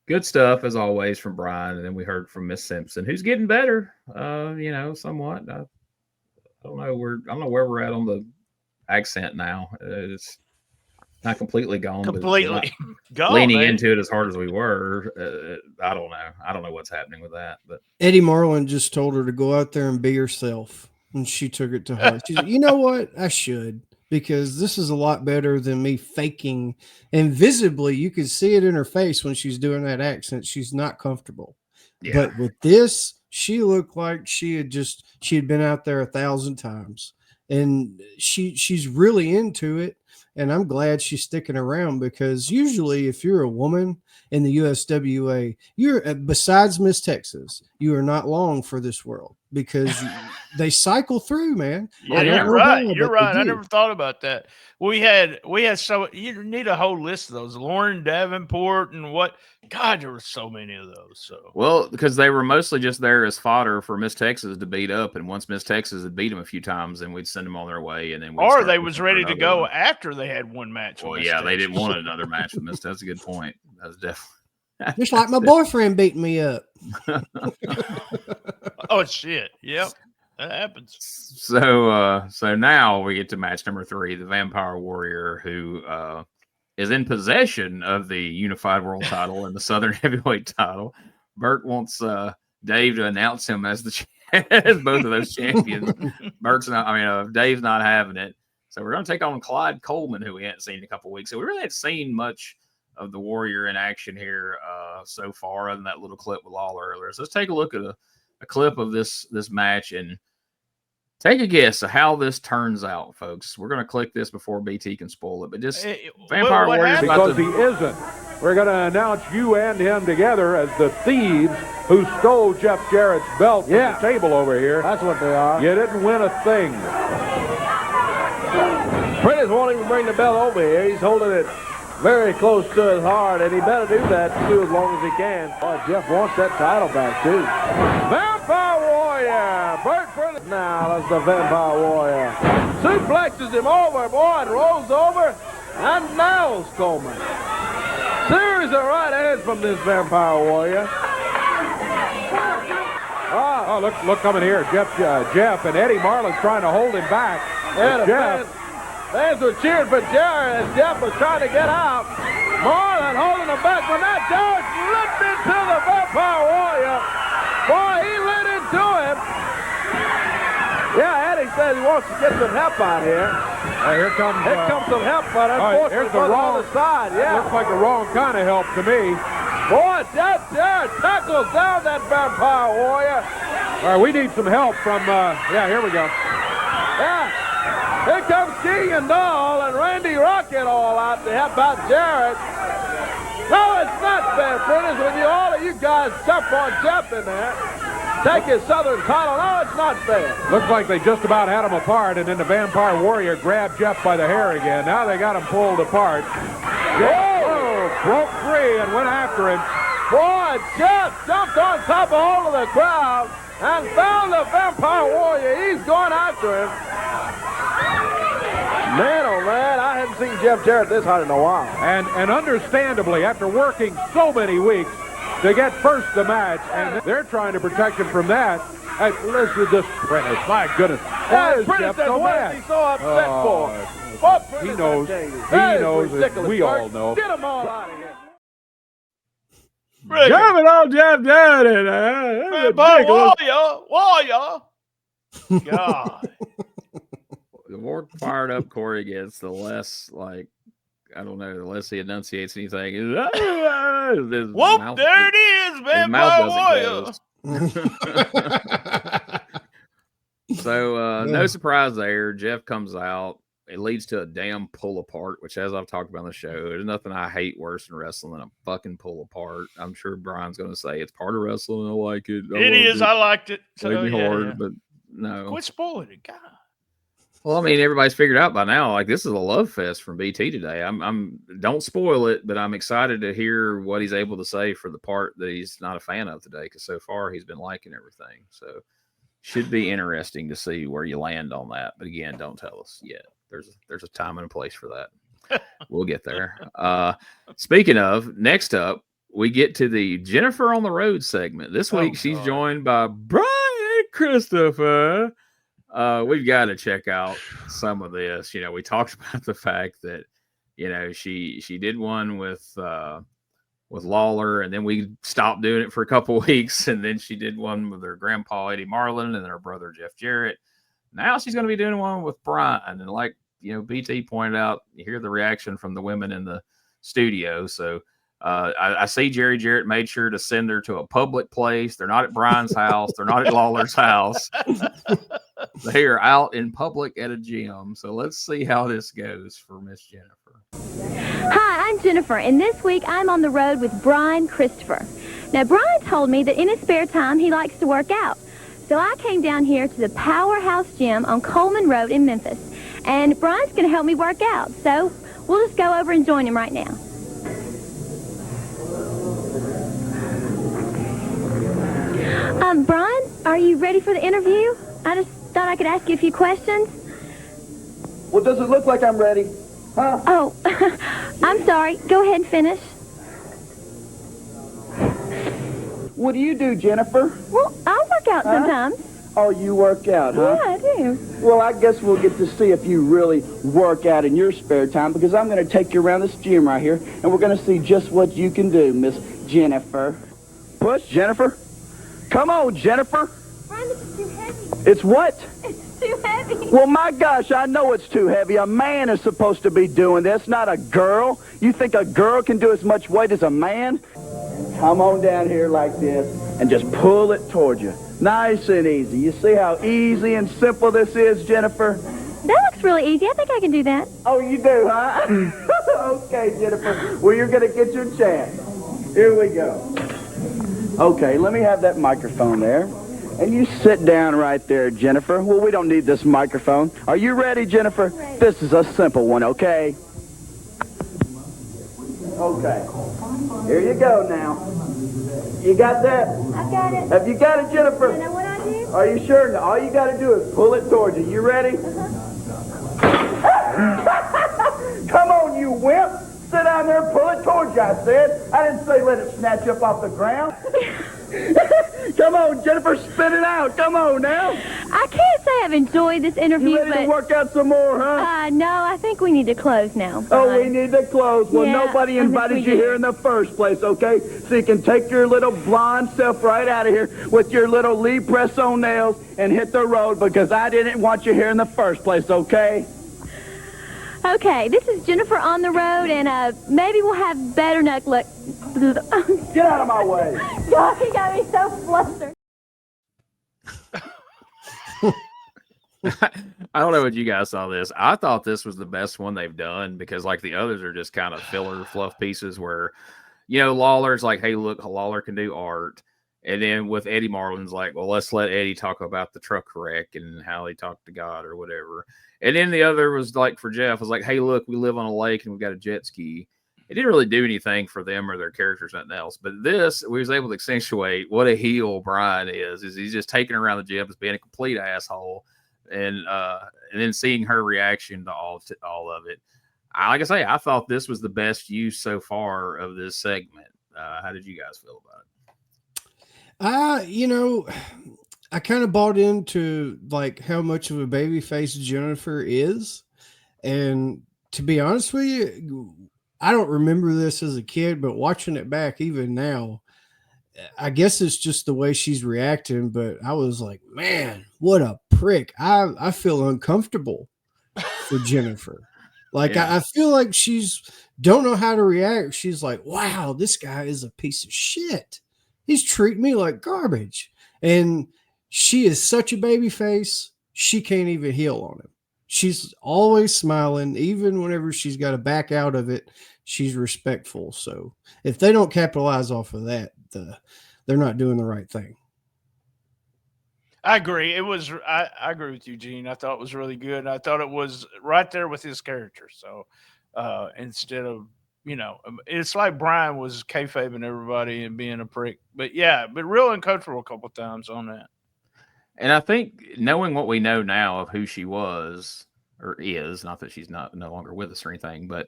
good stuff as always from Brian. And then we heard from Miss Simpson, who's getting better, somewhat. I don't know where we're at on the accent now. It's not completely gone. Completely gone. Leaning into it as hard as we were. I don't know. I don't know what's happening with that. But Eddie Marlin just told her to go out there and be herself, and she took it to heart. She's like, you know what? I should, because this is a lot better than me faking. And visibly, you could see it in her face when she's doing that accent. She's not comfortable. Yeah. But with this, she looked like she had been out there 1,000 times, and she's really into it. And I'm glad she's sticking around, because usually if you're a woman in the USWA, you're besides Miss Texas, you are not long for this world, because they cycle through, man. Yeah, you're right. You're right. I never thought about that. We had so you need a whole list of those. Lauren Davenport and God, there were so many of those. So well, because they were mostly just there as fodder for Miss Texas to beat up, and once Miss Texas had beat them a few times, then we'd send them on their way, and then they was ready to go after they had one match. Well, yeah, they didn't want another match with Miss. That's a good point. That was definitely just like my boyfriend beating me up. Oh shit! Yep. That happens. So now we get to match number 3, the Vampire Warrior, who is in possession of the Unified World title and the Southern Heavyweight title. Bert wants Dave to announce him as as both of those champions. Dave's not having it. So we're going to take on Clyde Coleman, who we hadn't seen in a couple of weeks. So we really hadn't seen much of the Warrior in action here so far, other than that little clip with Lawler earlier. So let's take a look at a clip of this match and take a guess of how this turns out, folks. We're going to click this before BT can spoil it, but just Vampire Warrior because he isn't. We're going to announce you and him together as the thieves who stole Jeff Jarrett's belt from the table over here. That's what they are. You didn't win a thing. Prentice won't even bring the belt over here. He's holding it very close to his heart, and he better do that too as long as he can. Oh, Jeff wants that title back too. Vampire Warrior, Bert Prentice. Now that's the Vampire Warrior. Suplexes him overboard, rolls over, and nails Coleman. Series of right hands from this Vampire Warrior. Oh, look coming here. Jeff and Eddie Marlin's trying to hold him back. Yeah, fans were cheering for Jarrett as Jeff was trying to get out. Marlin holding him back, but now Jarrett ripped into the Vampire Warrior. Boy, he lit into him. Yeah, Eddie says he wants to get some help out here. Here comes some help, but unfortunately here's the wrong side. Yeah, looks like the wrong kind of help to me. Boy, Jeff Jarrett tackles down that Vampire Warrior. All right, we need some help from, here we go. Yeah, here comes Keegan Dahl and Randy Rocket all out to help out Jarrett. No, it's not fair, Prentice, when all of you guys jump on Jeff in there. Take his Southern title. No, it's not fair. Looks like they just about had him apart, and then the Vampire Warrior grabbed Jeff by the hair again. Now they got him pulled apart. Broke free and went after him. Boy, Jeff jumped on top of all of the crowd and found the Vampire Warrior. He's going after him. Man, oh man, I haven't seen Jeff Jarrett this hot in a while. And understandably, after working so many weeks, to get first the match, and they're trying to protect him from that. And listen to this Prentice. My goodness. Why is Jeff so mad? He's so upset for? He knows. He knows it. We all know. Get them all out of here. Jump it on Jeff Jarrett. Warrior. God. The more fired up Corey gets, the less, like, I don't know, the less he enunciates anything. Whoop, there it is, Vampire Warrior. So, no surprise there. Jeff comes out. It leads to a damn pull apart, which, as I've talked about on the show, there's nothing I hate worse than wrestling than a fucking pull apart. I'm sure Brian's going to say it's part of wrestling. I like it. It is. I liked it. So, made me hard, but no. Quit spoiling it, God. Well, I mean, everybody's figured out by now. Like, this is a love fest from BT today. I'm don't spoil it, but I'm excited to hear what he's able to say for the part that he's not a fan of today, because so far he's been liking everything. So, should be interesting to see where you land on that. But again, don't tell us yet. There's a time and a place for that. We'll get there. Speaking of, next up, we get to the Jennifer on the Road segment. This week, she's joined by Brian Christopher. We've got to check out some of this. You know, we talked about the fact that, you know, she did one with Lawler, and then we stopped doing it for a couple weeks, and then she did one with her grandpa Eddie Marlin and her brother Jeff Jarrett. Now she's going to be doing one with Brian, and like, you know, BT pointed out, you hear the reaction from the women in the studio. So I see Jerry Jarrett made sure to send her to a public place. They're not at Brian's house. They're not at Lawler's house. They are out in public at a gym. So let's see how this goes for Miss Jennifer. Hi, I'm Jennifer, and this week I'm on the road with Brian Christopher. Now, Brian told me that in his spare time he likes to work out. So I came down here to the Powerhouse Gym on Coleman Road in Memphis, and Brian's going to help me work out. So we'll just go over and join him right now. Brian, are you ready for the interview? I just thought I could ask you a few questions. Well, does it look like I'm ready? Huh? Oh, I'm sorry. Go ahead and finish. What do you do, Jennifer? Well, I'll work out sometimes. Oh, you work out, huh? Yeah, I do. Well, I guess we'll get to see if you really work out in your spare time, because I'm going to take you around this gym right here, and we're going to see just what you can do, Miss Jennifer. Push, Jennifer. Come on, Jennifer. Brian, this is too heavy. It's what? It's too heavy. Well, my gosh, I know it's too heavy. A man is supposed to be doing this, not a girl. You think a girl can do as much weight as a man? Come on down here like this and just pull it toward you. Nice and easy. You see how easy and simple this is, Jennifer? That looks really easy. I think I can do that. Oh, you do, huh? Okay, Jennifer. Well, you're going to get your chance. Here we go. Okay, let me have that microphone there. And you sit down right there, Jennifer. Well, we don't need this microphone. Are you ready, Jennifer? Ready. This is a simple one, okay? Okay. Here you go now. You got that? I got it. Have you got it, Jennifer? You know what I do? Are you sure? Now, all you got to do is pull it towards you. You ready? Come on, you wimp. Sit down there and pull it towards you, I said. I didn't say let it snatch up off the ground. Come on, Jennifer, spit it out. Come on now. I can't say I've enjoyed this interview, You ready to work out some more, huh? No, I think we need to close now. Oh, we need to close. Well, Yeah, nobody I think invited we you do. here in the first place, okay? So you can take your little blonde self right out of here with your little Lee press-on nails and hit the road, because I didn't want you here in the first place, okay? Okay, this is Jennifer on the road, and maybe we'll have better luck. Get out of my way. God, he got me so flustered. I don't know what you guys saw this. I thought this was the best one they've done, because like the others are just kind of filler fluff pieces where, you know, Lawler's like, hey, look, Lawler can do art. And then with Eddie Marlin's like, well, let's let Eddie talk about the truck wreck and how he talked to God or whatever. And then the other was like for Jeff was like, hey, look, we live on a lake and we've got a jet ski. It didn't really do anything for them or their characters, nothing else. But this, we was able to accentuate what a heel Brian is he's just taking around the gym as being a complete asshole. And then seeing her reaction to all of it. Like I say, I thought this was the best use so far of this segment. How did you guys feel about it? I kind of bought into like how much of a babyface Jennifer is. And to be honest with you, I don't remember this as a kid, but watching it back even now, I guess it's just the way she's reacting. But I was like, man, what a prick. I feel uncomfortable for Jennifer. Like, Yeah. I feel like she's don't know how to react. She's like, wow, this guy is a piece of shit. He's treating me like garbage. And she is such a baby face. She can't even heal on him. She's always smiling. Even whenever she's got to back out of it, she's respectful. So if they don't capitalize off of that, they're not doing the right thing. I agree. I agree with you, Gene. I thought it was really good. I thought it was right there with his character. So instead of, it's like Brian was kayfabing everybody and being a prick. But real uncomfortable a couple times on that. And I think knowing what we know now of who she was or is, not that she's no longer with us or anything, but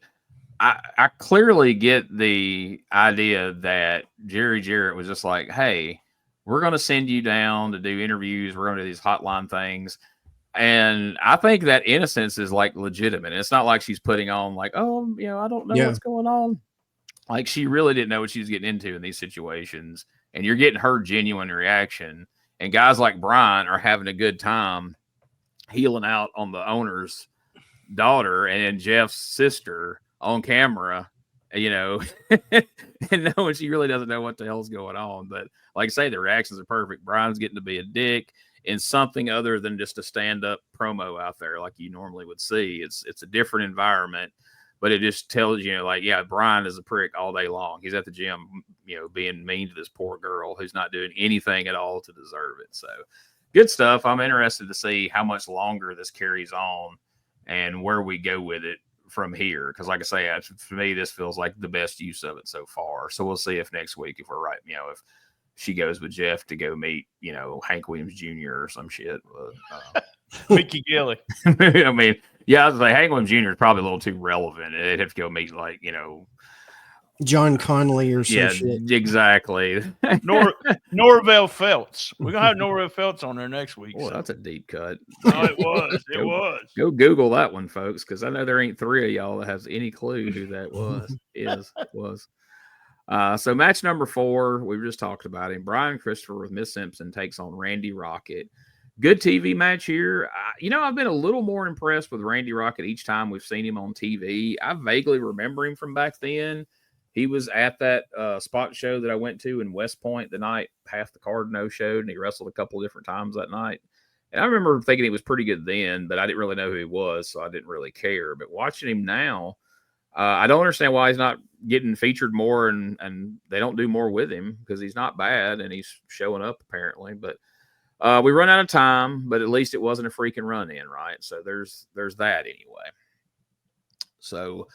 I clearly get the idea that Jerry Jarrett was just like, hey, we're going to send you down to do interviews. We're going to do these hotline things. And I think that innocence is like legitimate. It's not like she's putting on like, oh, I don't know what's going on. Like she really didn't know what she was getting into in these situations. And you're getting her genuine reaction. And guys like Brian are having a good time healing out on the owner's daughter and Jeff's sister on camera, and knowing she really doesn't know what the hell's going on. But like I say, the reactions are perfect. Brian's getting to be a dick in something other than just a stand-up promo out there like you normally would see. It's a different environment, but it just tells you, Brian is a prick all day long. He's at the gym, being mean to this poor girl who's not doing anything at all to deserve it. So good stuff. I'm interested to see how much longer this carries on and where we go with it from here. Because like I say, for me, this feels like the best use of it so far. So we'll see if next week, if we're right, if she goes with Jeff to go meet, Hank Williams Jr. or some shit. Mickey Gilly. I mean, I was like, Hank Williams Jr. is probably a little too relevant. They'd have to go meet John Connolly or some shit. Yeah, exactly. Norvell Feltz. We're going to have Norvell Feltz on there next week. Boy, that's a deep cut. Oh, it was. It was. Go Google that one, folks, because I know there ain't three of y'all that has any clue who that was. So match number 4, we just talked about him. Brian Christopher with Miss Simpson takes on Randy Rocket. Good TV match here. I've been a little more impressed with Randy Rocket each time we've seen him on TV. I vaguely remember him from back then. He was at that spot show that I went to in West Point the night half the card no-showed, and he wrestled a couple of different times that night. And I remember thinking he was pretty good then, but I didn't really know who he was, so I didn't really care. But watching him now, I don't understand why he's not getting featured more and they don't do more with him, because he's not bad and he's showing up apparently. But we run out of time, but at least it wasn't a freaking run-in, right? So there's that anyway. So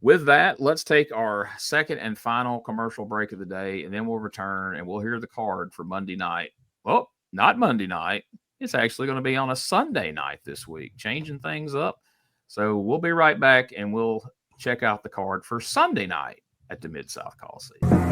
with that, let's take our second and final commercial break of the day, and then we'll return and we'll hear the card for Monday night. Well, not Monday night. It's actually going to be on a Sunday night this week, changing things up. So we'll be right back, and we'll check out the card for Sunday night at the Mid-South Coliseum.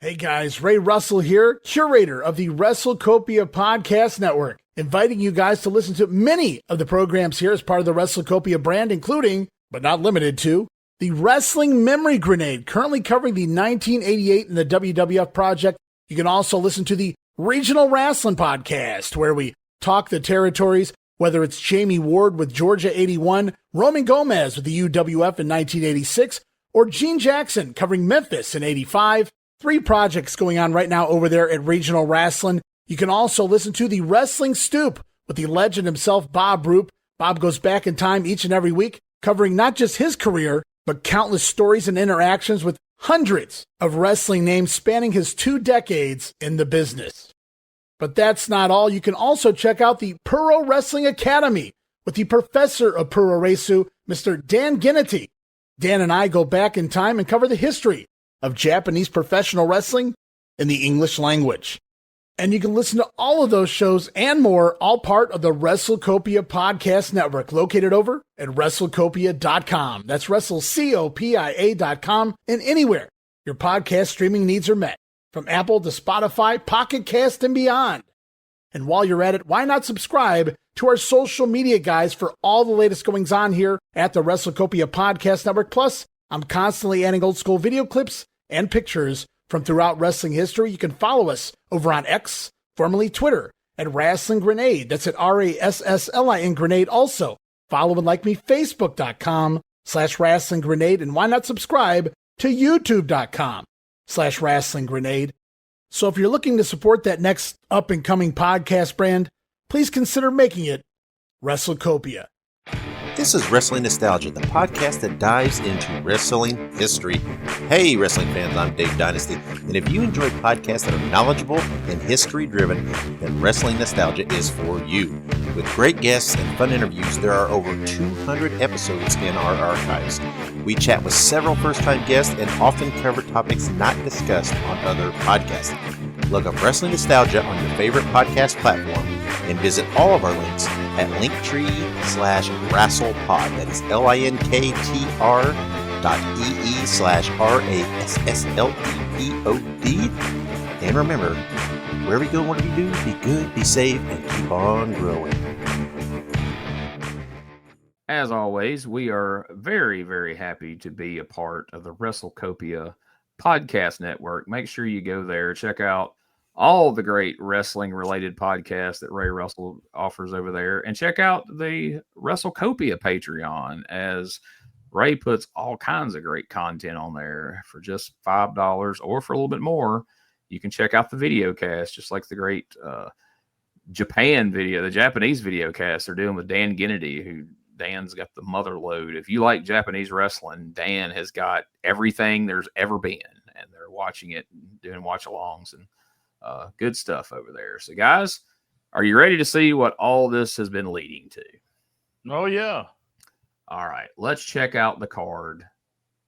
Hey guys, Ray Russell here, curator of the WrestleCopia Podcast Network, inviting you guys to listen to many of the programs here as part of the WrestleCopia brand, including, but not limited to, the Wrestling Memory Grenade, currently covering the 1988 and the WWF project. You can also listen to the Regional Wrestling Podcast, where we talk the territories, whether it's Jamie Ward with Georgia 81, Roman Gomez with the UWF in 1986, or Gene Jackson covering Memphis in 85. 3 projects going on right now over there at Regional Wrestling. You can also listen to the Wrestling Stoop with the legend himself, Bob Roop. Bob goes back in time each and every week, covering not just his career, but countless stories and interactions with hundreds of wrestling names spanning his 2 decades in the business. But that's not all. You can also check out the Puro Wrestling Academy with the professor of Puro Resu, Mr. Dan Ginnity. Dan and I go back in time and cover the history of Japanese professional wrestling in the English language. And you can listen to all of those shows and more, all part of the WrestleCopia Podcast Network, located over at WrestleCopia.com. That's WrestleCopia.com, and anywhere your podcast streaming needs are met, from Apple to Spotify, Pocket Cast, and beyond. And while you're at it, why not subscribe to our social media guys for all the latest goings on here at the WrestleCopia Podcast Network. Plus, I'm constantly adding old school video clips and pictures from throughout wrestling history. You can follow us over on X, formerly Twitter, at Wrestling Grenade. That's at RASSLIN Grenade. Also, follow and like me, Facebook.com/Wrestling Grenade. And why not subscribe to YouTube.com/Wrestling Grenade. So if you're looking to support that next up-and-coming podcast brand, please consider making it WrestleCopia. This is Wrestling Nostalgia, the podcast that dives into wrestling history. Hey, wrestling fans, I'm Dave Dynasty, and if you enjoy podcasts that are knowledgeable and history-driven, then Wrestling Nostalgia is for you. With great guests and fun interviews, there are over 200 episodes in our archives. We chat with several first-time guests and often cover topics not discussed on other podcasts. Look up Wrestling Nostalgia on your favorite podcast platform and visit all of our links at linktree/WrestlePod. That is linktr.ee/RASSLEPOD. And remember, wherever you go, whatever you do, be good, be safe, and keep on growing. As always, we are very, very happy to be a part of the WrestleCopia Podcast Network. Make sure you go there, check out all the great wrestling-related podcasts that Ray Russell offers over there, and check out the WrestleCopia Patreon, as Ray puts all kinds of great content on there for just $5 or for a little bit more. You can check out the video cast, just like the great the Japanese video cast they're doing with Dan Gennady, who Dan's got the mother load. If you like Japanese wrestling, Dan has got everything there's ever been, and they're watching it, doing watch-alongs, and good stuff over there. So, guys, are you ready to see what all this has been leading to? Oh, yeah. All right, let's check out the card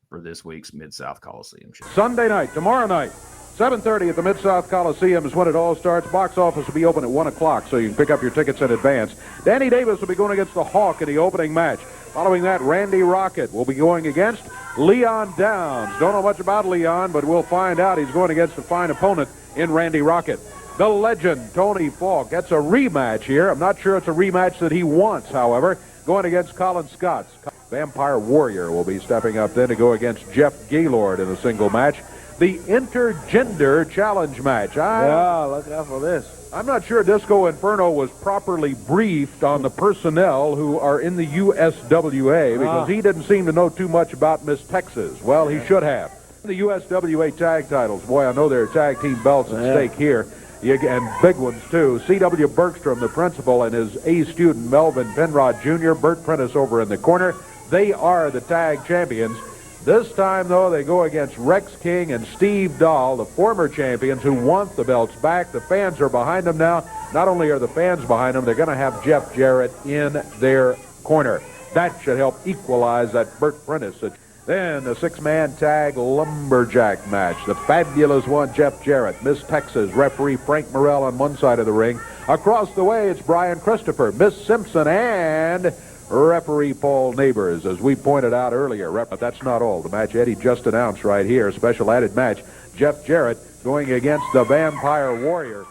for this week's Mid-South Coliseum show. Sunday night, tomorrow night, 7:30 at the Mid-South Coliseum is when it all starts. Box office will be open at 1 o'clock, so you can pick up your tickets in advance. Danny Davis will be going against the Hawk in the opening match. Following that, Randy Rocket will be going against Leon Downs. Don't know much about Leon, but we'll find out. He's going against a fine opponent in Randy Rocket. The legend, Tony Falk, gets a rematch here. I'm not sure it's a rematch that he wants, however, going against Colin Scott. Vampire Warrior will be stepping up then to go against Jeff Gaylord in a single match. The Intergender Challenge match. Yeah, look out for this. I'm not sure Disco Inferno was properly briefed on the personnel who are in the USWA, because he didn't seem to know too much about Miss Texas. Well, he should have. The USWA tag titles. Boy, I know there are tag team belts at stake here. And big ones, too. C.W. Bergstrom, the principal, and his A student, Melvin Penrod Jr., Bert Prentice over in the corner. They are the tag champions. This time, though, they go against Rex King and Steve Dahl, the former champions who want the belts back. The fans are behind them now. Not only are the fans behind them, they're going to have Jeff Jarrett in their corner. That should help equalize that Bert Prentice. Then the six-man tag lumberjack match. The fabulous one, Jeff Jarrett, Miss Texas, referee Frank Morrell on one side of the ring. Across the way, it's Brian Christopher, Miss Simpson, and referee Paul Neighbors, as we pointed out earlier. But that's not all. The match Eddie just announced right here, special added match. Jeff Jarrett going against the Vampire Warrior.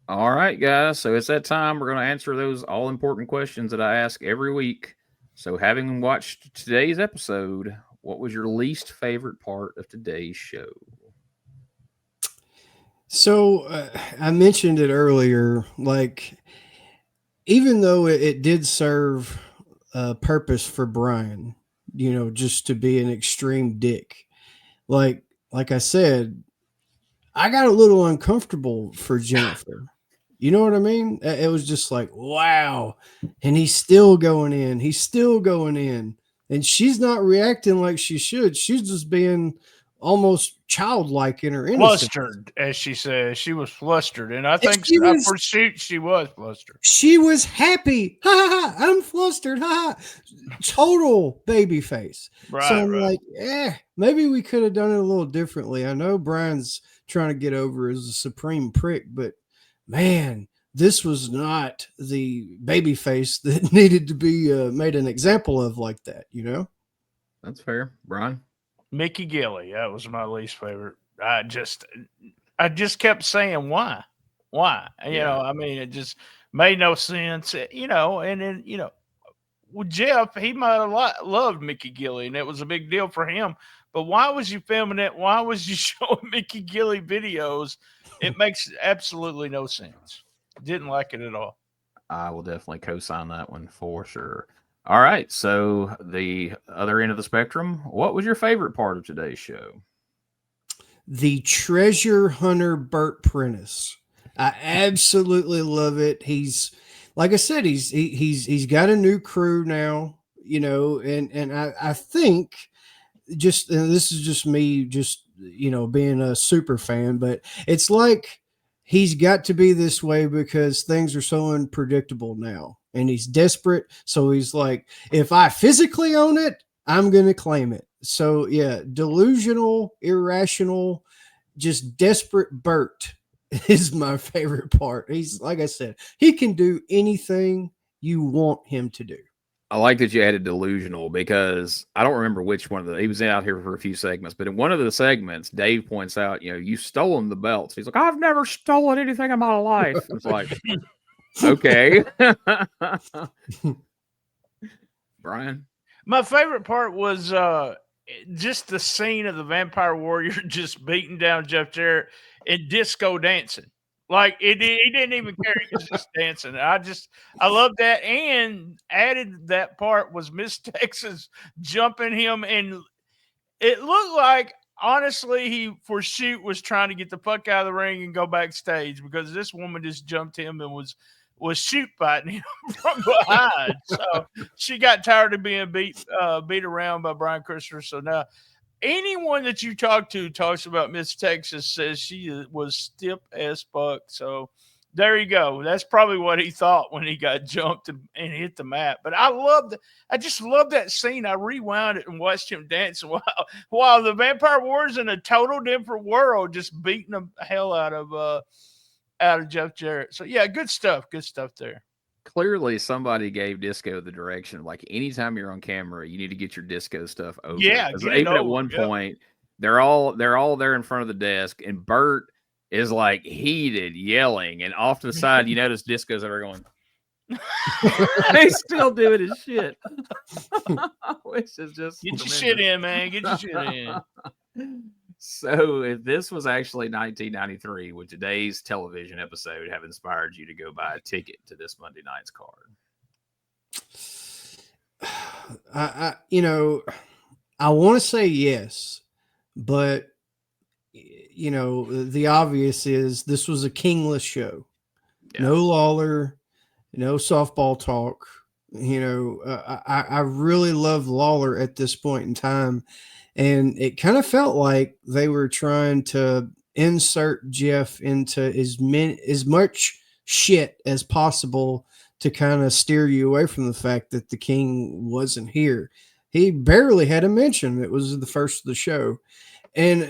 All right, guys. So it's that time. We're going to answer those all-important questions that I ask every week. So having watched today's episode, what was your least favorite part of today's show? So I mentioned it earlier, like, even though it did serve a purpose for Brian, you know, just to be an extreme dick. Like I said, I got a little uncomfortable for Jennifer. You know what I mean? It was just like, wow. And he's still going in. He's still going in. And she's not reacting like she should. She's just being almost childlike in her innocence. Flustered, as she says. She was flustered, and I think for shoot she was flustered. She was happy. Ha ha ha! I'm flustered. Ha ha! Total baby face. Right, so I'm like, maybe we could have done it a little differently. I know Brian's trying to get over as a supreme prick, but man, this was not the baby face that needed to be made an example of like that. You know? That's fair, Brian. Mickey Gilley, that was my least favorite. I just kept saying why, you know. I mean, it just made no sense, you know. And then with Jeff, he might have loved Mickey Gilley, and it was a big deal for him. But why was you filming it? Why was you showing Mickey Gilley videos? It makes absolutely no sense. Didn't like it at all. I will definitely co-sign that one for sure. All right, so the other end of the spectrum, what was your favorite part of today's show? The treasure hunter Bert Prentice. I absolutely love it. He's, like I said, he's got a new crew now, you know, and I think just, and this is just me, just, you know, being a super fan, but it's like he's got to be this way because things are so unpredictable now. And he's desperate. So he's like, if I physically own it, I'm going to claim it. So yeah, delusional, irrational, just desperate Bert is my favorite part. He's, like I said, he can do anything you want him to do. I like that you added delusional because I don't remember which one of he was out here for a few segments, but in one of the segments, Dave points out, you know, you've stolen the belts. He's like, I've never stolen anything in my life. It's like, okay. Brian? My favorite part was just the scene of the Vampire Warrior just beating down Jeff Jarrett and disco dancing. Like, he didn't even care. He was just dancing. I love that. And added that part was Miss Texas jumping him. And it looked like, honestly, he, for shoot, was trying to get the fuck out of the ring and go backstage because this woman just jumped him and was shoot fighting him from behind. So she got tired of being beat around by Brian Christopher. So now anyone that you talk to talks about Miss Texas says she was stiff as fuck. So there you go. That's probably what he thought when he got jumped and hit the mat. But I just love that scene. I rewound it and watched him dance while the Vampire Warrior's in a total different world, just beating the hell out of Jeff Jarrett. So yeah, good stuff there. Clearly somebody gave Disco the direction, like anytime you're on camera, you need to get your disco stuff over. Yeah, even at one point, they're all there in front of the desk, and Bert is like heated, yelling, and off to the side, you notice Disco's over going. He's still doing his shit. Which is just get your shit in, man. Get your shit in. So if this was actually 1993, would today's television episode have inspired you to go buy a ticket to this Monday night's card? I want to say yes, but the obvious is this was a kingless show. Yeah. No Lawler, no softball talk. I really love Lawler at this point in time. And it kind of felt like they were trying to insert Jeff into as much shit as possible to kind of steer you away from the fact that the king wasn't here. He barely had a mention. It was the first of the show. And,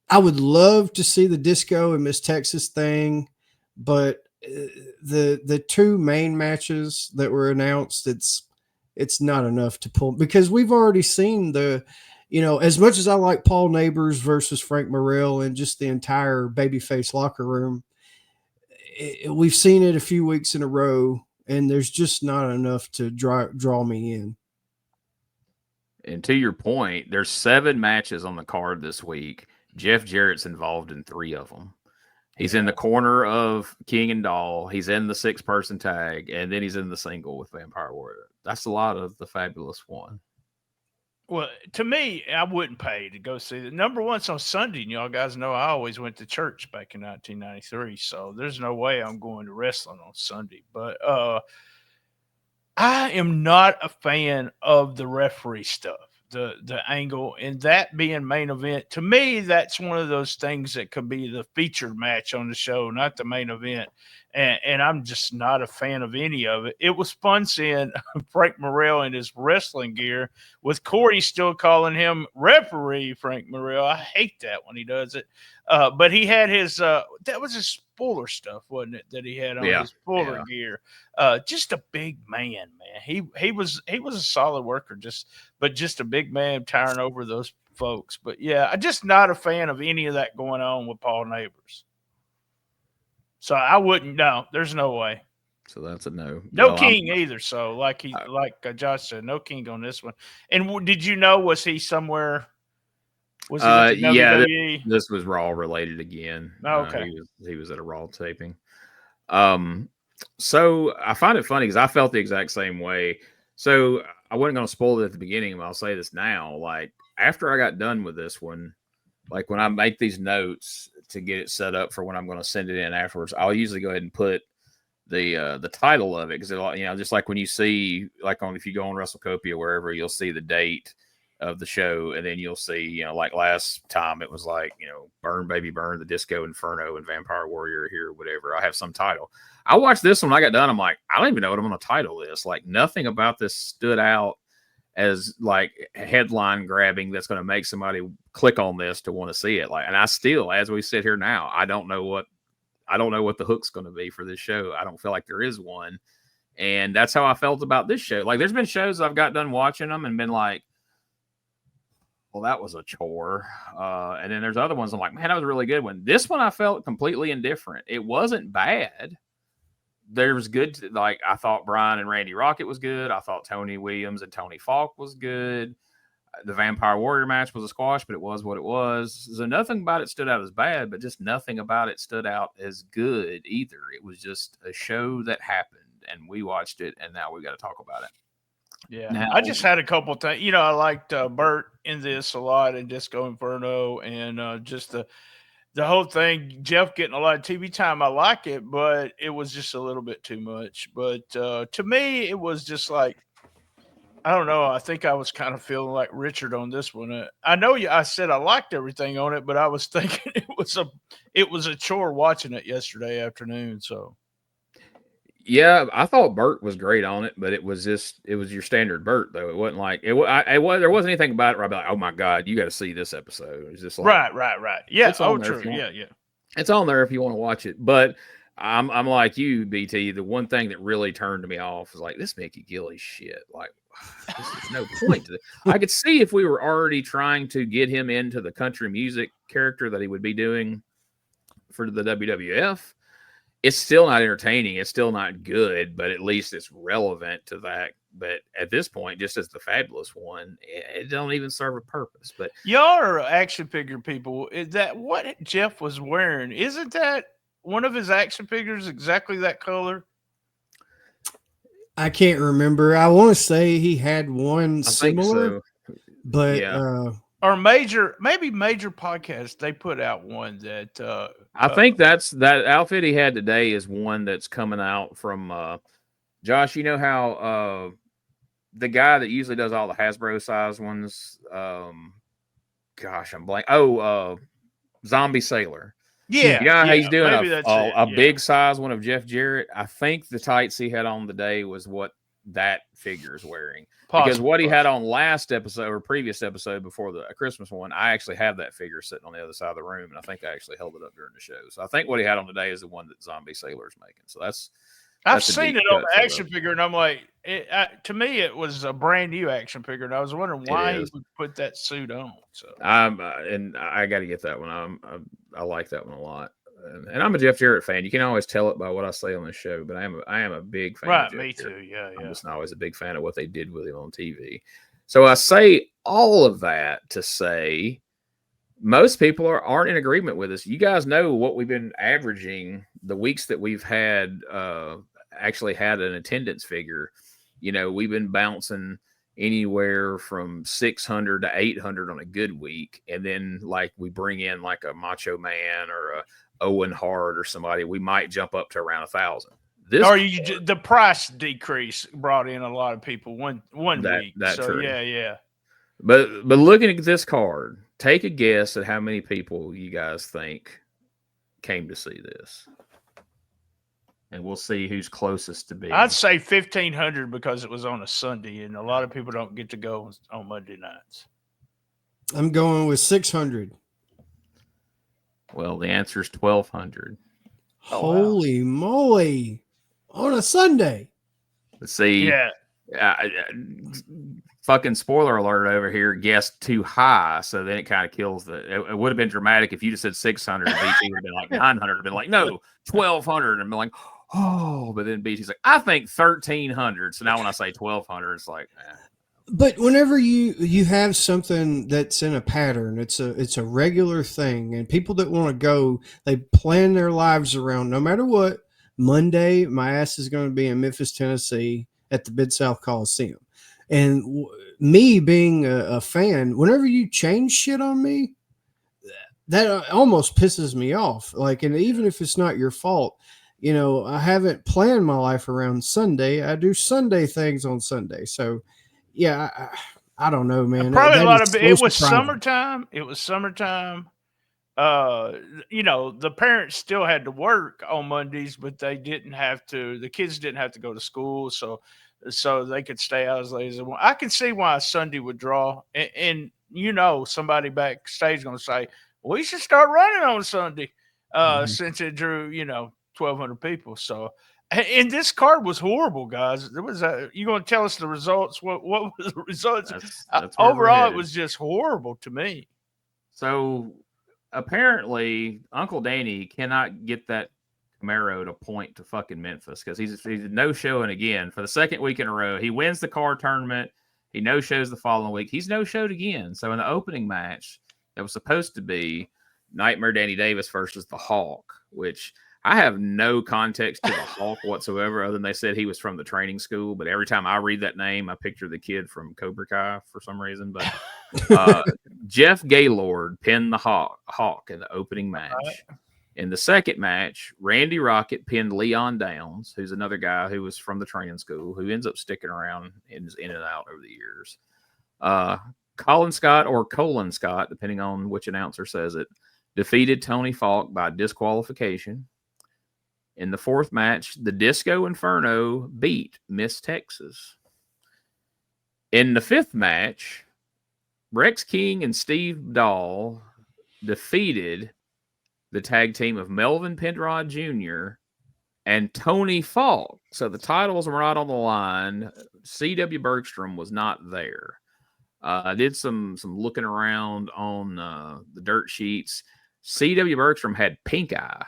I would love to see the Disco and Miss Texas thing, but the two main matches that were announced, it's not enough to pull, because we've already seen as much as I like Paul Neighbors versus Frank Morrell and just the entire babyface locker room, we've seen it a few weeks in a row, and there's just not enough to draw me in. And to your point, there's 7 matches on the card this week. Jeff Jarrett's involved in 3 of them. He's in the corner of King and Doll. He's in the 6-person tag, and then he's in the single with Vampire Warrior. That's a lot of the Fabulous One. Well, to me, I wouldn't pay to go see it. Number one, it's on Sunday, and y'all guys know I always went to church back in 1993, so there's no way I'm going to wrestling on Sunday. But I am not a fan of the referee stuff. the angle, and that being main event, to me, that's one of those things that could be the featured match on the show, not the main event. And I'm just not a fan of any of it. It was fun seeing Frank Morrell in his wrestling gear with Corey still calling him referee Frank Morrell. I hate that when he does it. But he had his that was his Fuller stuff, wasn't it? That he had on his Fuller gear. Just a big man. He was a solid worker, but just a big man towering over those folks. But yeah, I'm just not a fan of any of that going on with Paul Neighbors. So I wouldn't. No, there's no way. So that's a no. No King either. So like Josh said, no King on this one. And did you know, was he somewhere? Was he at the WWE? This was Raw related again. Oh, okay. He was at a Raw taping. So I find it funny because I felt the exact same way. So I wasn't going to spoil it at the beginning, but I'll say this now. Like after I got done with this one, like when I make these notes to get it set up for when I'm going to send it in afterwards, I'll usually go ahead and put the title of it because just like when you see if you go on WrestleCopia wherever, you'll see the date of the show, and then you'll see like last time it was like Burn Baby Burn, the Disco Inferno, and Vampire Warrior here, whatever. I have some title. I watched this when I got done. I'm like, I don't even know what I'm going to title this. Like nothing about this stood out as like headline grabbing that's going to make somebody click on this to want to see it. Like, and I still, as we sit here now, I don't know what the hook's going to be for this show. I don't feel like there is one. And that's how I felt about this show. Like there's been shows I've got done watching them and been like, well, that was a chore. And then there's other ones I'm like, man, that was a really good one. This one I felt completely indifferent. It wasn't bad. There was good. Like I thought Brian and Randy Rocket was good. I thought Tony Williams and Tony Falk was good. The Vampire Warrior match was a squash, but it was what it was. So nothing about it stood out as bad, but just nothing about it stood out as good either. It was just a show that happened, and we watched it, and now we got to talk about it. Yeah, now, I just had a couple of things. I liked Bert in this a lot, and Disco Inferno, and just the whole thing. Jeff getting a lot of TV time. I like it, but it was just a little bit too much. But to me, it was just like, I don't know. I think I was kind of feeling like Richard on this one. I know I said I liked everything on it, but I was thinking it was a chore watching it yesterday afternoon. So. Yeah, I thought Bert was great on it, but it was your standard Bert though. It wasn't like there wasn't anything about it where I'd be like, oh my God, you got to see this episode. It was just like right. Yeah. Oh, true. Yeah. It's on there if you want to watch it. But I'm like you, BT. The one thing that really turned me off was like this Mickey Gilly shit. Like this is no point to it. I could see if we were already trying to get him into the country music character that he would be doing for the WWF. It's still not entertaining. It's still not good, but at least it's relevant to that. But at this point, just as the fabulous one, it don't even serve a purpose. But y'all are action figure people. Is that what Jeff was wearing? Isn't that one of his action figures exactly that color? I can't remember. I want to say he had one similar, but yeah. Or major podcasts, they put out one that I think that outfit he had today is one that's coming out from Josh. You know how the guy that usually does all the Hasbro size ones, gosh, I'm blank. Zombie Sailor. Yeah, you know how he's doing a big size one of Jeff Jarrett. I think the tights he had on today was what that figure is wearing. Because what he had on last episode or previous episode before the Christmas one, I actually have that figure sitting on the other side of the room, and I think I actually held it up during the show. So I think what he had on today is the one that Zombie Sailor's making. So I've seen it on the action figure, and I'm like, to me, it was a brand new action figure, and I was wondering why he would put that suit on. So and I got to get that one. I like that one a lot. And I'm a Jeff Jarrett fan. You can always tell it by what I say on this show, but I am a big fan. Right, of Jeff me Jarrett. too. Yeah. I'm just not always a big fan of what they did with him on TV. So I say all of that to say most people aren't in agreement with us. You guys know what we've been averaging the weeks that we've had actually had an attendance figure. We've been bouncing anywhere from 600 to 800 on a good week, and then like we bring in like a Macho Man or a Owen Hart or somebody, we might jump up to around 1,000. The price decrease brought in a lot of people one week. That's so true. Yeah. But looking at this card, take a guess at how many people you guys think came to see this. And we'll see who's closest to being. I'd say 1,500 because it was on a Sunday, and a lot of people don't get to go on Monday nights. I'm going with 600. Well, the answer is 1,200. Holy moly. On a Sunday. Let's see. Yeah. Fucking spoiler alert over here. Guessed too high, so then it kind of kills it would have been dramatic if you just said 600 and BT would have been like 900 and been like, no, 1,200 and been like, oh, but then BT's like, I think 1,300. So now when I say 1,200, it's like, But whenever you have something that's in a pattern, it's a regular thing, and people that want to go, they plan their lives around no matter what. Monday, my ass is going to be in Memphis, Tennessee at the Mid-South Coliseum. And me being a fan, whenever you change shit on me, that almost pisses me off. Like, and even if it's not your fault, you know, I haven't planned my life around Sunday. I do Sunday things on Sunday. So, yeah, I don't know, man. Probably a lot of it was summertime. It was summertime. You know, the parents still had to work on Mondays, but they didn't have to. The kids didn't have to go to school, so they could stay out as late as they want. I can see why Sunday would draw, and you know, somebody backstage is going to say, we should start running on Sunday, since it drew, you know, 1,200 people. So, and this card was horrible, guys. There was you going to tell us the results? What was the results? That's overall, it was just horrible to me. So apparently, Uncle Danny cannot get that Camaro to point to fucking Memphis because he's no-showing again for the second week in a row. He wins the car tournament. He no-shows the following week. He's no-showed again. So in the opening match, that was supposed to be Nightmare Danny Davis versus the Hawk, which I have no context to the Hawk whatsoever, other than they said he was from the training school. But every time I read that name, I picture the kid from Cobra Kai for some reason. But Jeff Gaylord pinned the Hawk in the opening match. In the second match, Randy Rocket pinned Leon Downs, who's another guy who was from the training school, who ends up sticking around and is in and out over the years. Colin Scott or Colin Scott, depending on which announcer says it, defeated Tony Falk by disqualification. In the fourth match, the Disco Inferno beat Miss Texas. In the fifth match, Rex King and Steve Dahl defeated the tag team of Melvin Penrod Jr. and Tony Falk. So the titles were not on the line. C.W. Bergstrom was not there. I did some looking around on the dirt sheets. C.W. Bergstrom had pink eye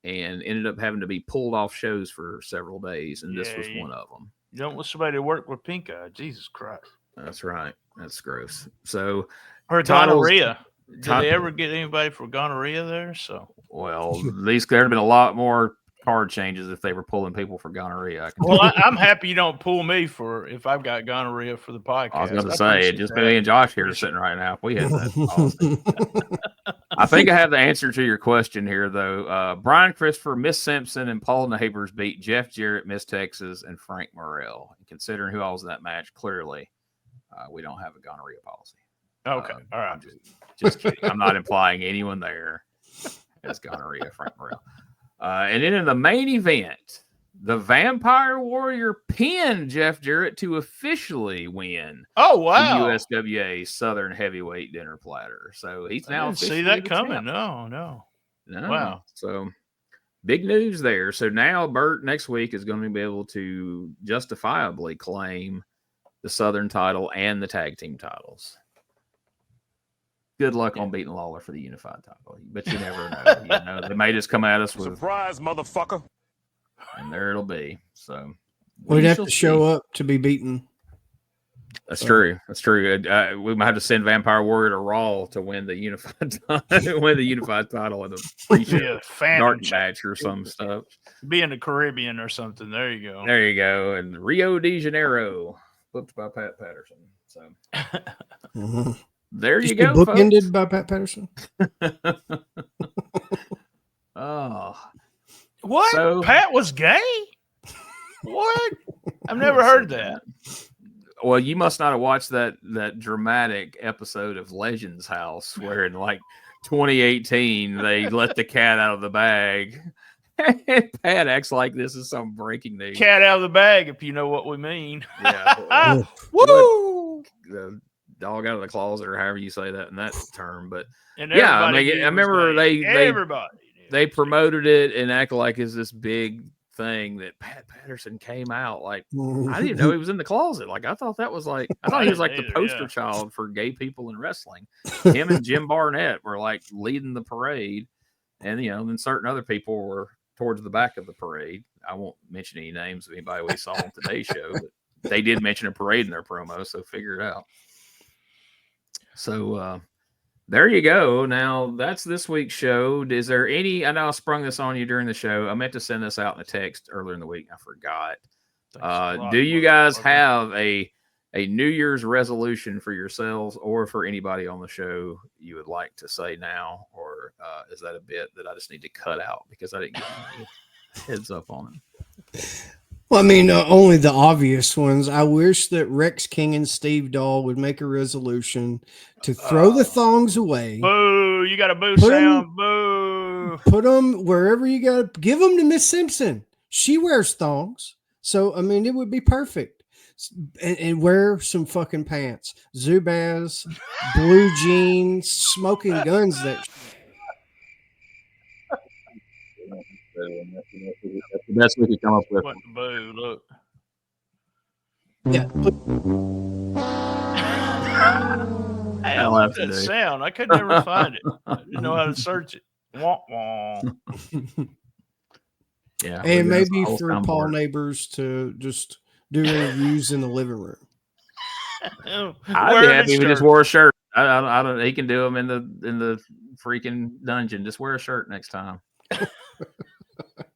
and ended up having to be pulled off shows for several days, and this was one of them. You don't want somebody to work with pink eye. Jesus Christ. That's right. That's gross. So, or gonorrhea. Did they ever get anybody for gonorrhea there? So, well, there'd have been a lot more card changes if they were pulling people for gonorrhea. I'm happy you don't pull me for if I've got gonorrhea for the podcast. I was going to say, just me and Josh here sitting right now. If we had that. I think I have the answer to your question here, though. Brian Christopher, Miss Simpson, and Paul Neighbors beat Jeff Jarrett, Miss Texas, and Frank Morrell. And considering who all was in that match, clearly we don't have a gonorrhea policy. Okay. All right. I'm just kidding. I'm not implying anyone there has gonorrhea, Frank Morrell. And then in the main event, the Vampire Warrior pinned Jeff Jarrett to officially win. Oh, wow. The USWA Southern Heavyweight Dinner Platter. So he's now I didn't see that coming. No. Wow. So big news there. So now Bert next week is going to be able to justifiably claim the Southern title and the tag team titles. Good luck on beating Lawler for the unified title, but you never know. You know, they may just come at us with surprise, motherfucker, and there it'll be. So we'd have to show up to be beaten. That's true. That's true. We might have to send Vampire Warrior to Raw to win the unified title in the pre-show dark match or some stuff. Be in the Caribbean or something. There you go. There you go. And Rio de Janeiro, flipped by Pat Patterson. So. There you go. Bookended by Pat Patterson. Oh, what? So, Pat was gay? What? I've never heard that. Well, you must not have watched that dramatic episode of Legends House where in like 2018 they let the cat out of the bag. And Pat acts like this is some breaking news. Cat out of the bag, if you know what we mean. Yeah. Woo! The dog out of the closet, or however you say that in that term. But And yeah, I everybody mean, I remember they promoted it and acted like it's this big thing that Pat Patterson came out like I didn't know he was in the closet. Like I thought he was like the poster child for gay people in wrestling. Him and Jim Barnett were like leading the parade, and then certain other people were towards the back of the parade. I won't mention any names of anybody we saw on today's show, but they did mention a parade in their promo, so figure it out. So there you go. Now that's this week's show. Is there any? I know I sprung this on you during the show. I meant to send this out in a text earlier in the week. I forgot. Do you guys have a New Year's resolution for yourselves or for anybody on the show you would like to say now, or is that a bit that I just need to cut out because I didn't get any heads up on it? Well, I mean, only the obvious ones. I wish that Rex King and Steve Dahl would make a resolution to throw the thongs away. Boo! You got a boo sound. Boo! Put them wherever you got to. Give them to Miss Simpson. She wears thongs, so I mean, it would be perfect. And wear some fucking pants, Zubaz, blue jeans, smoking guns. That's the best we could come up with. What the boo? Look. Yeah. Hey, I love that sound. I could never find it. I didn't know how to search it. Wah, wah. Yeah. And maybe for Paul Neighbors to just do interviews in the living room. I'd be happy if he just wore a shirt. I don't. He can do them in the freaking dungeon. Just wear a shirt next time.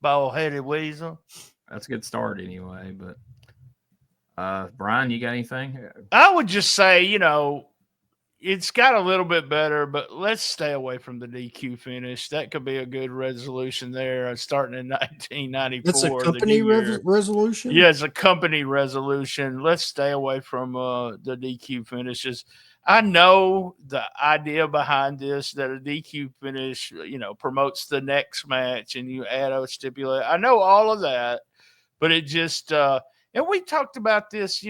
Bald-headed weasel. That's a good start anyway. But Brian, you got anything? I would just say, it's got a little bit better, but let's stay away from the DQ finish. That could be a good resolution there, starting in 1994. That's a company resolution? Yeah, it's a company resolution. Let's stay away from the DQ finishes. I know the idea behind this, that a DQ finish, promotes the next match and you add a stipulation. I know all of that, but it just, and we talked about this,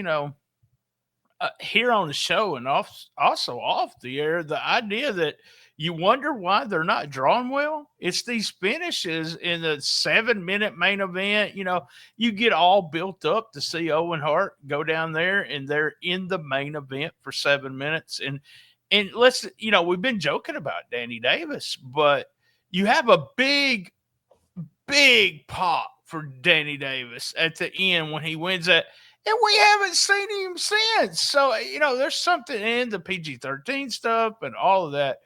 here on the show and also off the air, the idea that you wonder why they're not drawn well. It's these finishes in the 7-minute main event. You get all built up to see Owen Hart go down there, and they're in the main event for 7 minutes. And let's, we've been joking about Danny Davis, but you have a big pop for Danny Davis at the end when he wins that. And we haven't seen him since. So, there's something in the PG-13 stuff and all of that.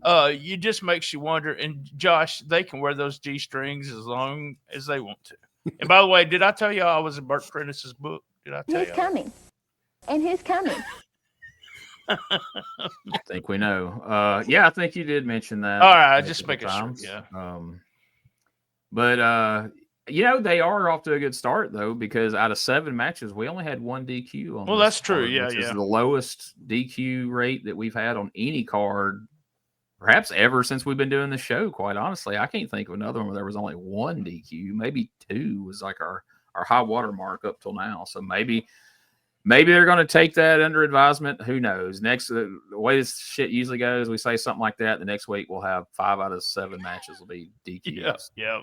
It just makes you wonder. And Josh, they can wear those G-strings as long as they want to. And by the way, did I tell you I was in Bert Prentice's book? Did I tell you? He's coming. And he's coming. I think we know. Yeah, I think you did mention that. All right, just making sure. Yeah. But they are off to a good start though, because out of 7 matches, we only had 1 DQ on. Well, that's true. Card, yeah, which is the lowest DQ rate that we've had on any card, perhaps ever since we've been doing the show. Quite honestly, I can't think of another one where there was only 1 DQ. Maybe 2 was like our high water mark up till now. So maybe they're going to take that under advisement. Who knows? Next, the way this shit usually goes, we say something like that. The next week we'll have 5 out of 7 matches will be DQs. Yeah.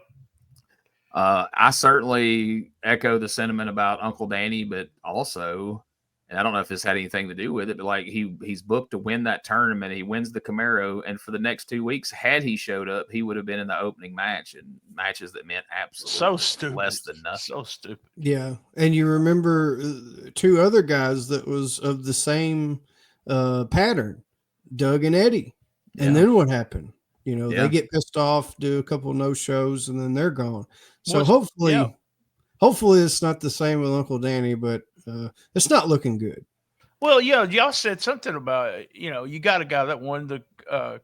I certainly echo the sentiment about Uncle Danny, but also, and I don't know if this had anything to do with it, but like he's booked to win that tournament. He wins the Camaro, and for the next 2 weeks, had he showed up, he would have been in the opening match, and matches that meant absolutely less than nothing. So stupid. Yeah, and you remember 2 other guys that was of the same pattern, Doug and Eddie, and then what happened? They get pissed off, do a couple of no-shows, and then they're gone. So hopefully it's not the same with Uncle Danny, but it's not looking good. Well, y'all said something about, you got a guy that won the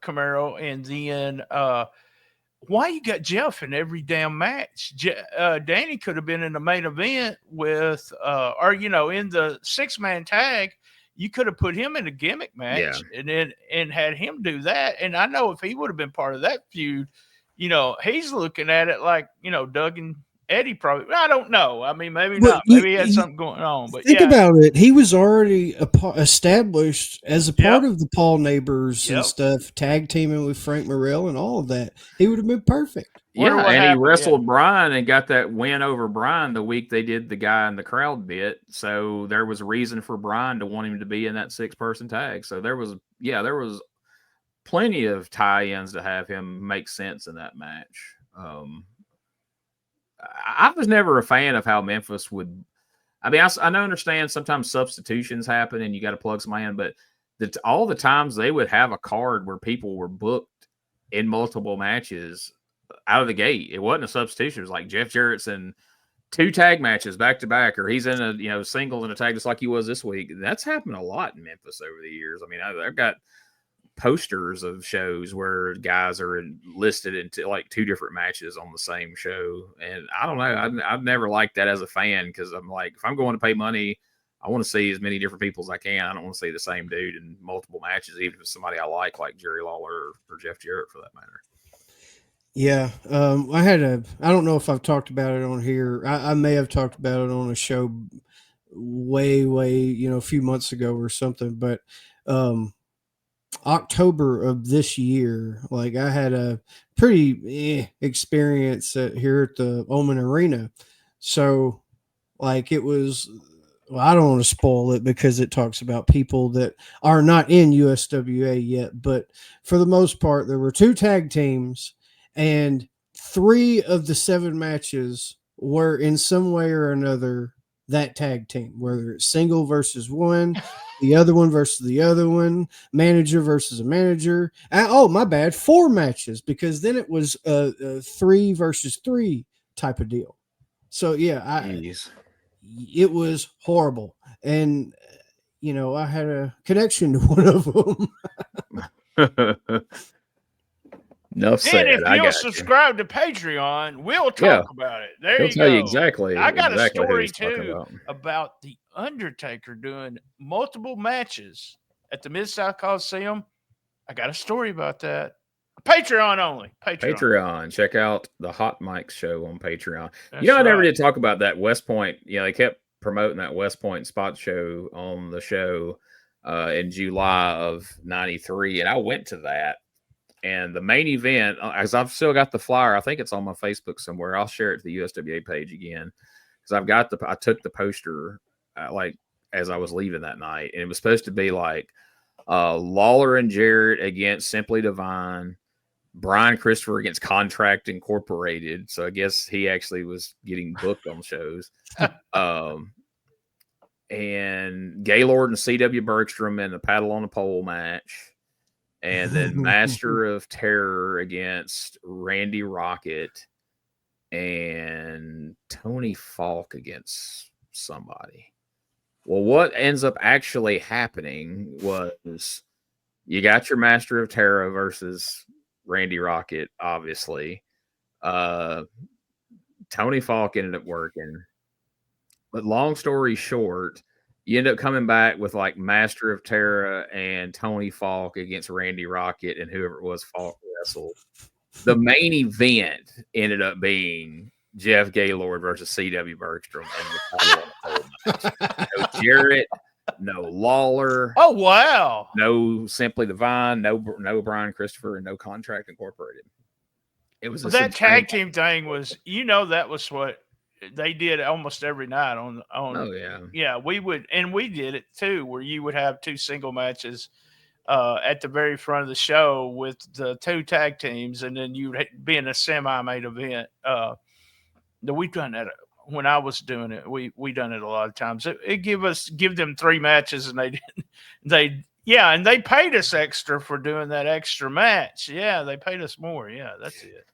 Camaro, and then why you got Jeff in every damn match? Danny could have been in the main event with, or in the 6-man tag. You could have put him in a gimmick match and had him do that. And I know if he would have been part of that feud, he's looking at it like, Doug and Eddie probably. I don't know. I mean, maybe not. Maybe he had something going on. But think about it. He was already established as a part of the Paul Neighbors and stuff, tag teaming with Frank Morrell and all of that. He would have been perfect. Yeah, and he wrestled Brian and got that win over Brian the week they did the guy in the crowd bit. So there was a reason for Brian to want him to be in that 6-person tag. So there was plenty of tie-ins to have him make sense in that match. I was never a fan of how Memphis would. I mean, I understand sometimes substitutions happen and you got to plug somebody in, but all the times they would have a card where people were booked in multiple matches out of the gate. It wasn't a substitution. It was like Jeff Jarrett's in 2 tag matches back to back, or he's in a single and a tag just like he was this week. That's happened a lot in Memphis over the years. I mean, I've got posters of shows where guys are listed into like 2 different matches on the same show. And I don't know. I've never liked that as a fan, because I'm like, if I'm going to pay money, I want to see as many different people as I can. I don't want to see the same dude in multiple matches, even if it's somebody I like Jerry Lawler or Jeff Jarrett for that matter. Yeah. I don't know if I've talked about it on here. I may have talked about it on a show way, a few months ago or something, but, October of this year, like I had a pretty experience here at the Oman Arena. So like it was, I don't want to spoil it because it talks about people that are not in USWA yet, but for the most part, there were 2 tag teams and 3 of the 7 matches were in some way or another that tag team, whether it's single versus one, the other one versus the other one, manager versus a manager. Oh, my bad. 4 matches, because then it was a 3 versus 3 type of deal. So yeah, it was horrible. And, I had a connection to one of them. Enough said. And if you'll subscribe to Patreon, we'll talk about it. There you go. Tell you exactly. I got a story too about the Undertaker doing multiple matches at the Mid-South Coliseum. I got a story about that. Patreon only. Patreon. Check out the Hot Mic show on Patreon. I never did talk about that West Point. They kept promoting that West Point spot show on the show in July of '93, and I went to that. And the main event, as I've still got the flyer, I think it's on my Facebook somewhere. I'll share it to the USWA page again, because I took the poster as I was leaving that night, and it was supposed to be like Lawler and Jarrett against Simply Divine, Brian Christopher against Contract Incorporated. So I guess he actually was getting booked on shows. And Gaylord and C.W. Bergstrom in the paddle on the pole match. And then Master of Terror against Randy Rocket, and Tony Falk against somebody. Well, what ends up actually happening was you got your Master of Terror versus Randy Rocket, obviously. Tony Falk ended up working. But long story short, you end up coming back with like Master of Terror and Tony Falk against Randy Rocket and whoever it was Falk wrestled. The main event ended up being Jeff Gaylord versus C.W. Bergstrom. No Jarrett, no Lawler. Oh, wow. No Simply Divine, no Brian Christopher, and no Contract Incorporated. It was that tag team thing was, that was what they did almost every night on. Oh yeah. We did it too, where you would have 2 single matches at the very front of the show with the 2 tag teams, and then you'd be in a semi-main event. We've done that when I was doing it. We done it a lot of times. It give them 3 matches, and and they paid us extra for doing that extra match. Yeah, they paid us more. Yeah, that's it.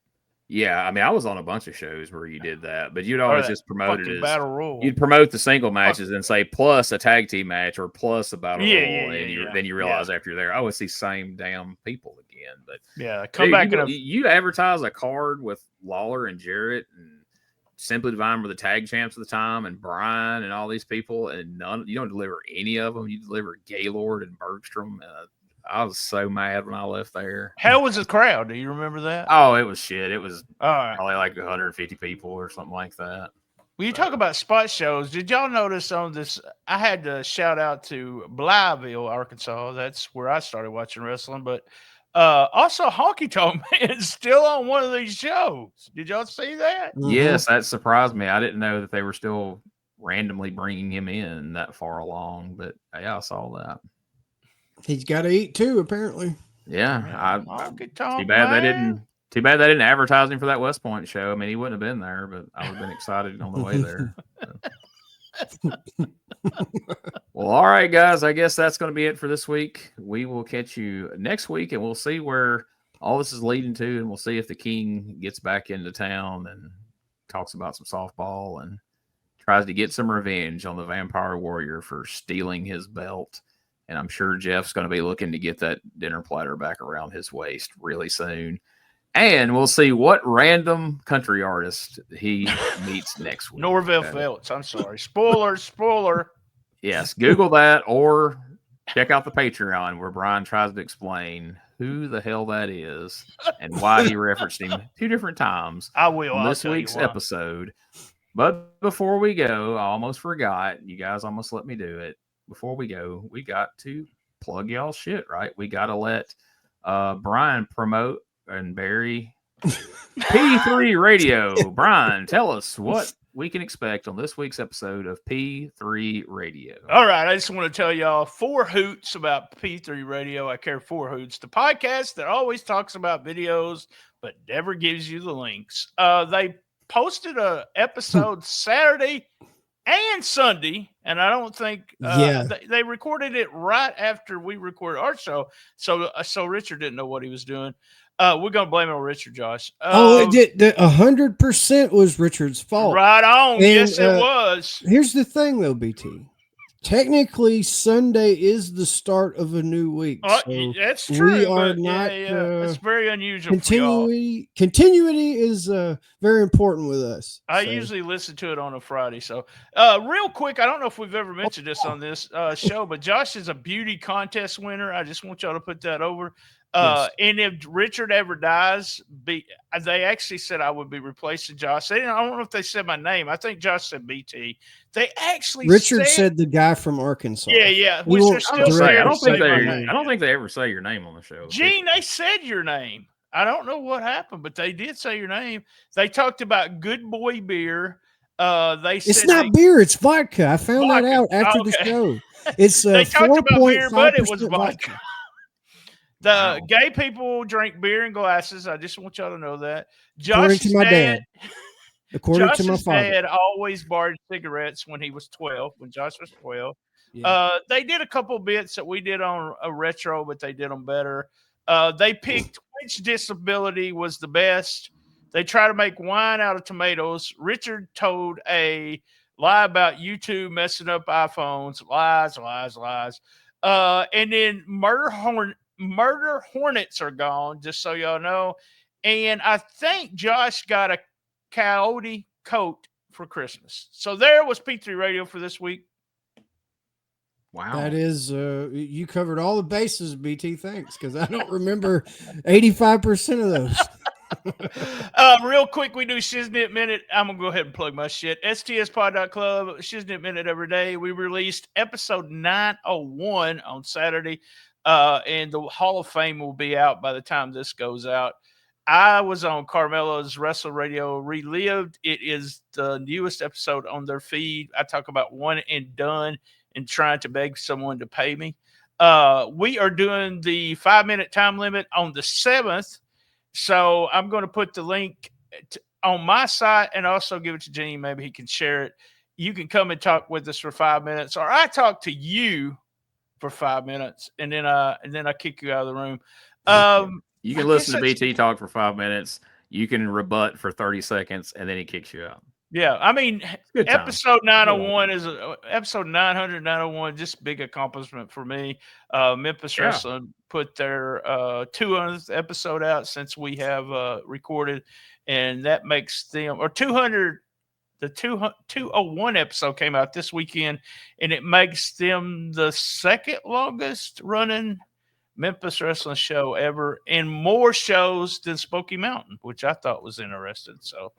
Yeah, I mean, I was on a bunch of shows where you did that, but you'd always just promote it as battle royal. You'd promote the single matches and say plus a tag team match or plus a battle royal, and then you realize after you're there, oh, it's these same damn people again. But come back. You advertise a card with Lawler and Jarrett and Simply Divine were the tag champs at the time, and Brian and all these people, and you don't deliver any of them. You deliver Gaylord and Bergstrom. I was so mad when I left there. How was the crowd? Do you remember that? Oh, it was shit. It was probably like 150 people or something like that. When you talk about spot shows, did y'all notice on this? I had to shout out to Blytheville, Arkansas. That's where I started watching wrestling. But also, Honky Tonk Man is still on one of these shows. Did y'all see that? Mm-hmm. Yes, that surprised me. I didn't know that they were still randomly bringing him in that far along. But yeah, I saw that. He's got to eat too, apparently. Yeah, too bad they didn't advertise him for that West Point show. I mean, he wouldn't have been there, but I would have been excited on the way there. Well, all right, guys. I guess that's going to be it for this week. We will catch you next week, and we'll see where all this is leading to, and we'll see if the King gets back into town and talks about some softball and tries to get some revenge on the Vampire Warrior for stealing his belt. And I'm sure Jeff's going to be looking to get that dinner platter back around his waist really soon. And we'll see what random country artist he meets next week. Norville Feltz. I'm sorry. Spoiler. Yes. Google that or check out the Patreon where Brian tries to explain who the hell that is and why he referenced him 2 different times. I will. On this week's episode. But before we go, I almost forgot. You guys almost let me do it. Before we go, we got to plug y'all shit, right? We got to let Brian promote and Barry P3 Radio. Brian, tell us what we can expect on this week's episode of P3 Radio. All right. I just want to tell y'all 4 hoots about P3 Radio. I care 4 hoots. The podcast that always talks about videos, but never gives you the links. They posted a episode Saturday and Sunday, and I don't think they recorded it right after we recorded our show, so Richard didn't know what he was doing. We're gonna blame it on Richard, Josh. It did. 100% was Richard's fault. Right on. Yes, it was. Here's the thing, though, BT. Technically, Sunday is the start of a new week. So that's true. We are not. It's very unusual. Continuity is very important with us. I usually listen to it on a Friday. So, real quick, I don't know if we've ever mentioned this on this show, but Josh is a beauty contest winner. I just want y'all to put that over. Yes. And if Richard ever dies, they actually said I would be replacing Josh. I don't know if they said my name. I think Josh said BT. They actually Richard said the guy from Arkansas. Yeah. I don't think they ever say your name on the show. Gene, they said your name. I don't know what happened, but they did say your name. They talked about Good Boy Beer. It's not beer, it's vodka. I found that out after the show. It's they talked about beer, but it was vodka. The gay people drink beer in glasses. I just want y'all to know that. According to my dad. According to my father. Dad always borrowed cigarettes when he was 12, when Josh was 12. Yeah. They did a couple bits that we did on a retro, but they did them better. They picked which disability was the best. They try to make wine out of tomatoes. Richard told a lie about YouTube messing up iPhones. Lies. And then Murder Hornets are gone, just so y'all know. And I think Josh got a coyote coat for Christmas. So there was P3 Radio for this week. Wow. That is, you covered all the bases, BT. Thanks, because I don't remember 85% of those. Real quick, we do Shiznit Minute. I'm going to go ahead and plug my shit. STSpod.club, Shiznit Minute every day. We released episode 901 on Saturday. And the Hall of Fame will be out by the time this goes out. I was on Carmelo's Wrestle Radio Relived. It is the newest episode on their feed. I talk about one and done and trying to beg someone to pay me. We are doing the 5-minute time limit on the 7th. So I'm going to put the link on my site and also give it to Gene. Maybe he can share it. You can come and talk with us for 5 minutes, or I talk to you for 5 minutes, and then I kick you out of the room. You can listen to BT talk for 5 minutes. you can rebut for 30 seconds, and then he kicks you out. Yeah, I mean, Good time. episode 901 is episode 900, 901, just big accomplishment for me. Memphis Wrestling put their 200th episode out since we have recorded, and that makes them, or 200, the 201 episode came out this weekend, and it makes them the second longest running Memphis Wrestling show ever, and more shows than Smoky Mountain, which I thought was interesting. So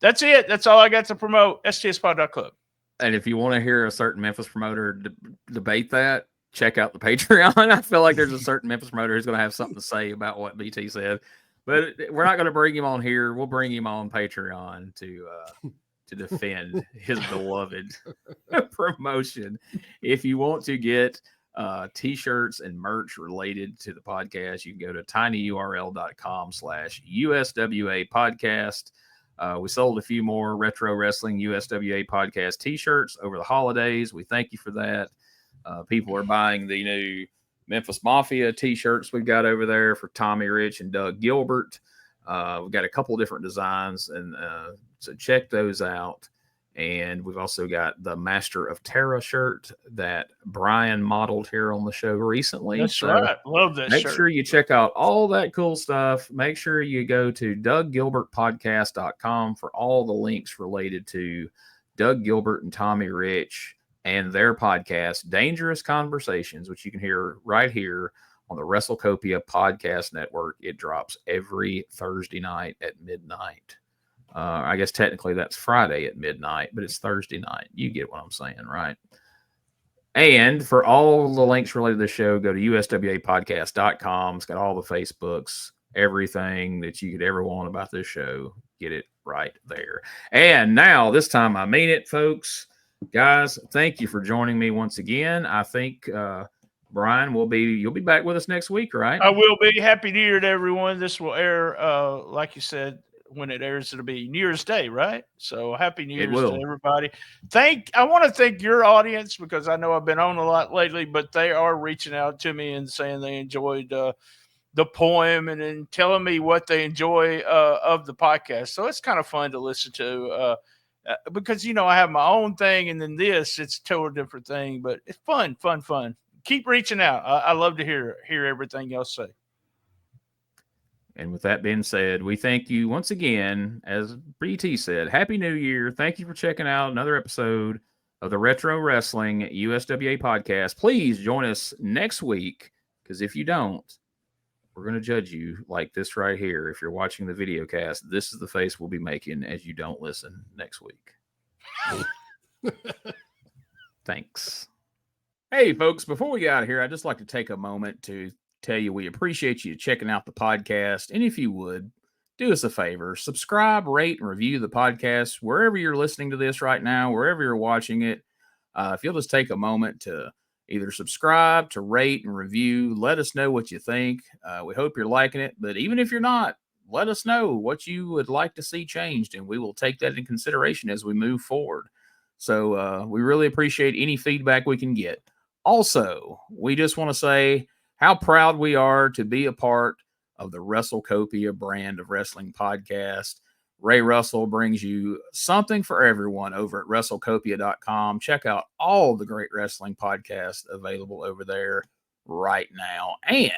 that's it. That's all I got to promote. STSpod.club. And if you want to hear a certain Memphis promoter debate that, check out the Patreon. I feel like there's a certain Memphis promoter who's going to have something to say about what BT said. But we're not going to bring him on here. We'll bring him on Patreon to defend his beloved promotion. If you want to get T-shirts and merch related to the podcast, you can go to tinyurl.com/USWA podcast. We sold a few more Retro Wrestling USWA podcast T-shirts over the holidays. We thank you for that. People are buying the new Memphis Mafia T-shirts we've got over there for Tommy Rich and Doug Gilbert. We've got a couple different designs, and so check those out. And we've also got the Master of Terra shirt that Brian modeled here on the show recently. That's right. Love that make shirt. Make sure you check out all that cool stuff. Make sure you go to DougGilbertPodcast.com for all the links related to Doug Gilbert and Tommy Rich and their podcast, Dangerous Conversations, which you can hear right here on the WrestleCopia Podcast Network. It drops every Thursday night at midnight. I guess technically that's Friday at midnight, but it's Thursday night. You get what I'm saying, right? And for all the links related to the show, go to USWApodcast.com. It's got all the Facebooks, everything that you could ever want about this show. Get it right there. And now, this time I mean it, folks. Guys, thank you for joining me once again. I think Brian you'll be back with us next week, right? I will be. Happy New Year to everyone. This will air, like you said, when it airs, it'll be New Year's Day, right? So happy New Year's to everybody. I want to thank your audience, because I know I've been on a lot lately, but they are reaching out to me and saying they enjoyed the poem and then telling me what they enjoy of the podcast. So it's kind of fun to listen to because, I have my own thing, and then it's a totally different thing, but it's fun. Keep reaching out. I love to hear everything y'all say. And with that being said, we thank you once again. As BT said, Happy New Year. Thank you for checking out another episode of the Retro Wrestling USWA podcast. Please join us next week, because if you don't, we're going to judge you like this right here. If you're watching the video cast, this is the face we'll be making as you don't listen next week. Thanks. Hey, folks, before we get out of here, I'd just like to take a moment to tell you we appreciate you checking out the podcast. And if you would, do us a favor, subscribe, rate, and review the podcast wherever you're listening to this right now, wherever you're watching it. If you'll just take a moment to either subscribe, to rate, and review, let us know what you think. We hope you're liking it, but even if you're not, let us know what you would like to see changed, and we will take that in consideration as we move forward. So we really appreciate any feedback we can get. Also, we just want to say how proud we are to be a part of the WrestleCopia brand of wrestling podcast. Ray Russell brings you something for everyone over at WrestleCopia.com. Check out all the great wrestling podcasts available over there right now. And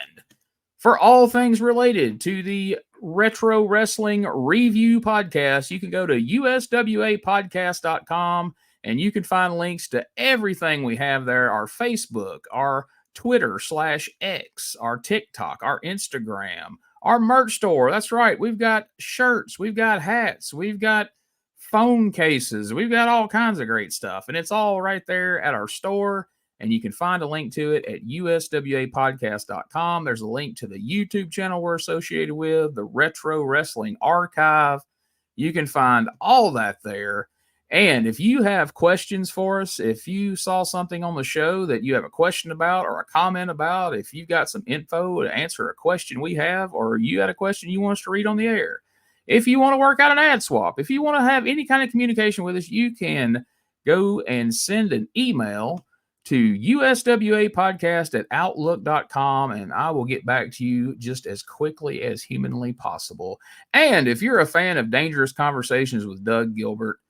for all things related to the Retro Wrestling Review podcast, you can go to USWApodcast.com and you can find links to everything we have there, our Facebook, our Twitter/X, our TikTok, our Instagram, our merch store. That's right. We've got shirts. We've got hats. We've got phone cases. We've got all kinds of great stuff. And it's all right there at our store. And you can find a link to it at USWApodcast.com. There's a link to the YouTube channel we're associated with, the Retro Wrestling Archive. You can find all that there. And if you have questions for us, if you saw something on the show that you have a question about or a comment about, if you've got some info to answer a question we have, or you got a question you want us to read on the air, if you want to work out an ad swap, if you want to have any kind of communication with us, you can go and send an email to USWApodcast@outlook.com, and I will get back to you just as quickly as humanly possible. And if you're a fan of Dangerous Conversations with Doug Gilbert,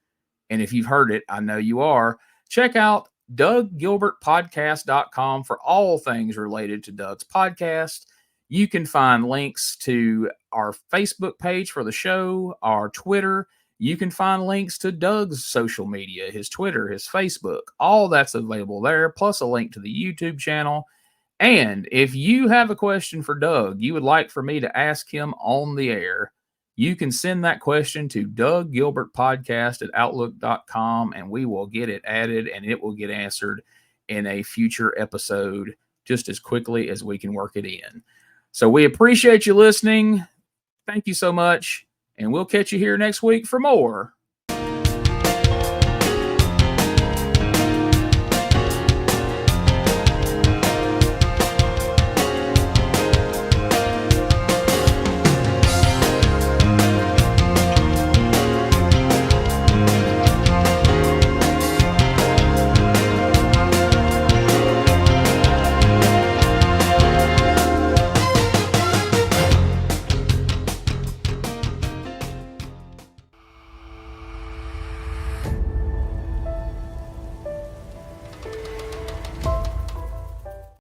and if you've heard it, I know you are, check out DougGilbertPodcast.com for all things related to Doug's podcast. You can find links to our Facebook page for the show, our Twitter. You can find links to Doug's social media, his Twitter, his Facebook. All that's available there, plus a link to the YouTube channel. And if you have a question for Doug you would like for me to ask him on the air, you can send that question to DougGilbertPodcast@outlook.com, and we will get it added, and it will get answered in a future episode just as quickly as we can work it in. So we appreciate you listening. Thank you so much. And we'll catch you here next week for more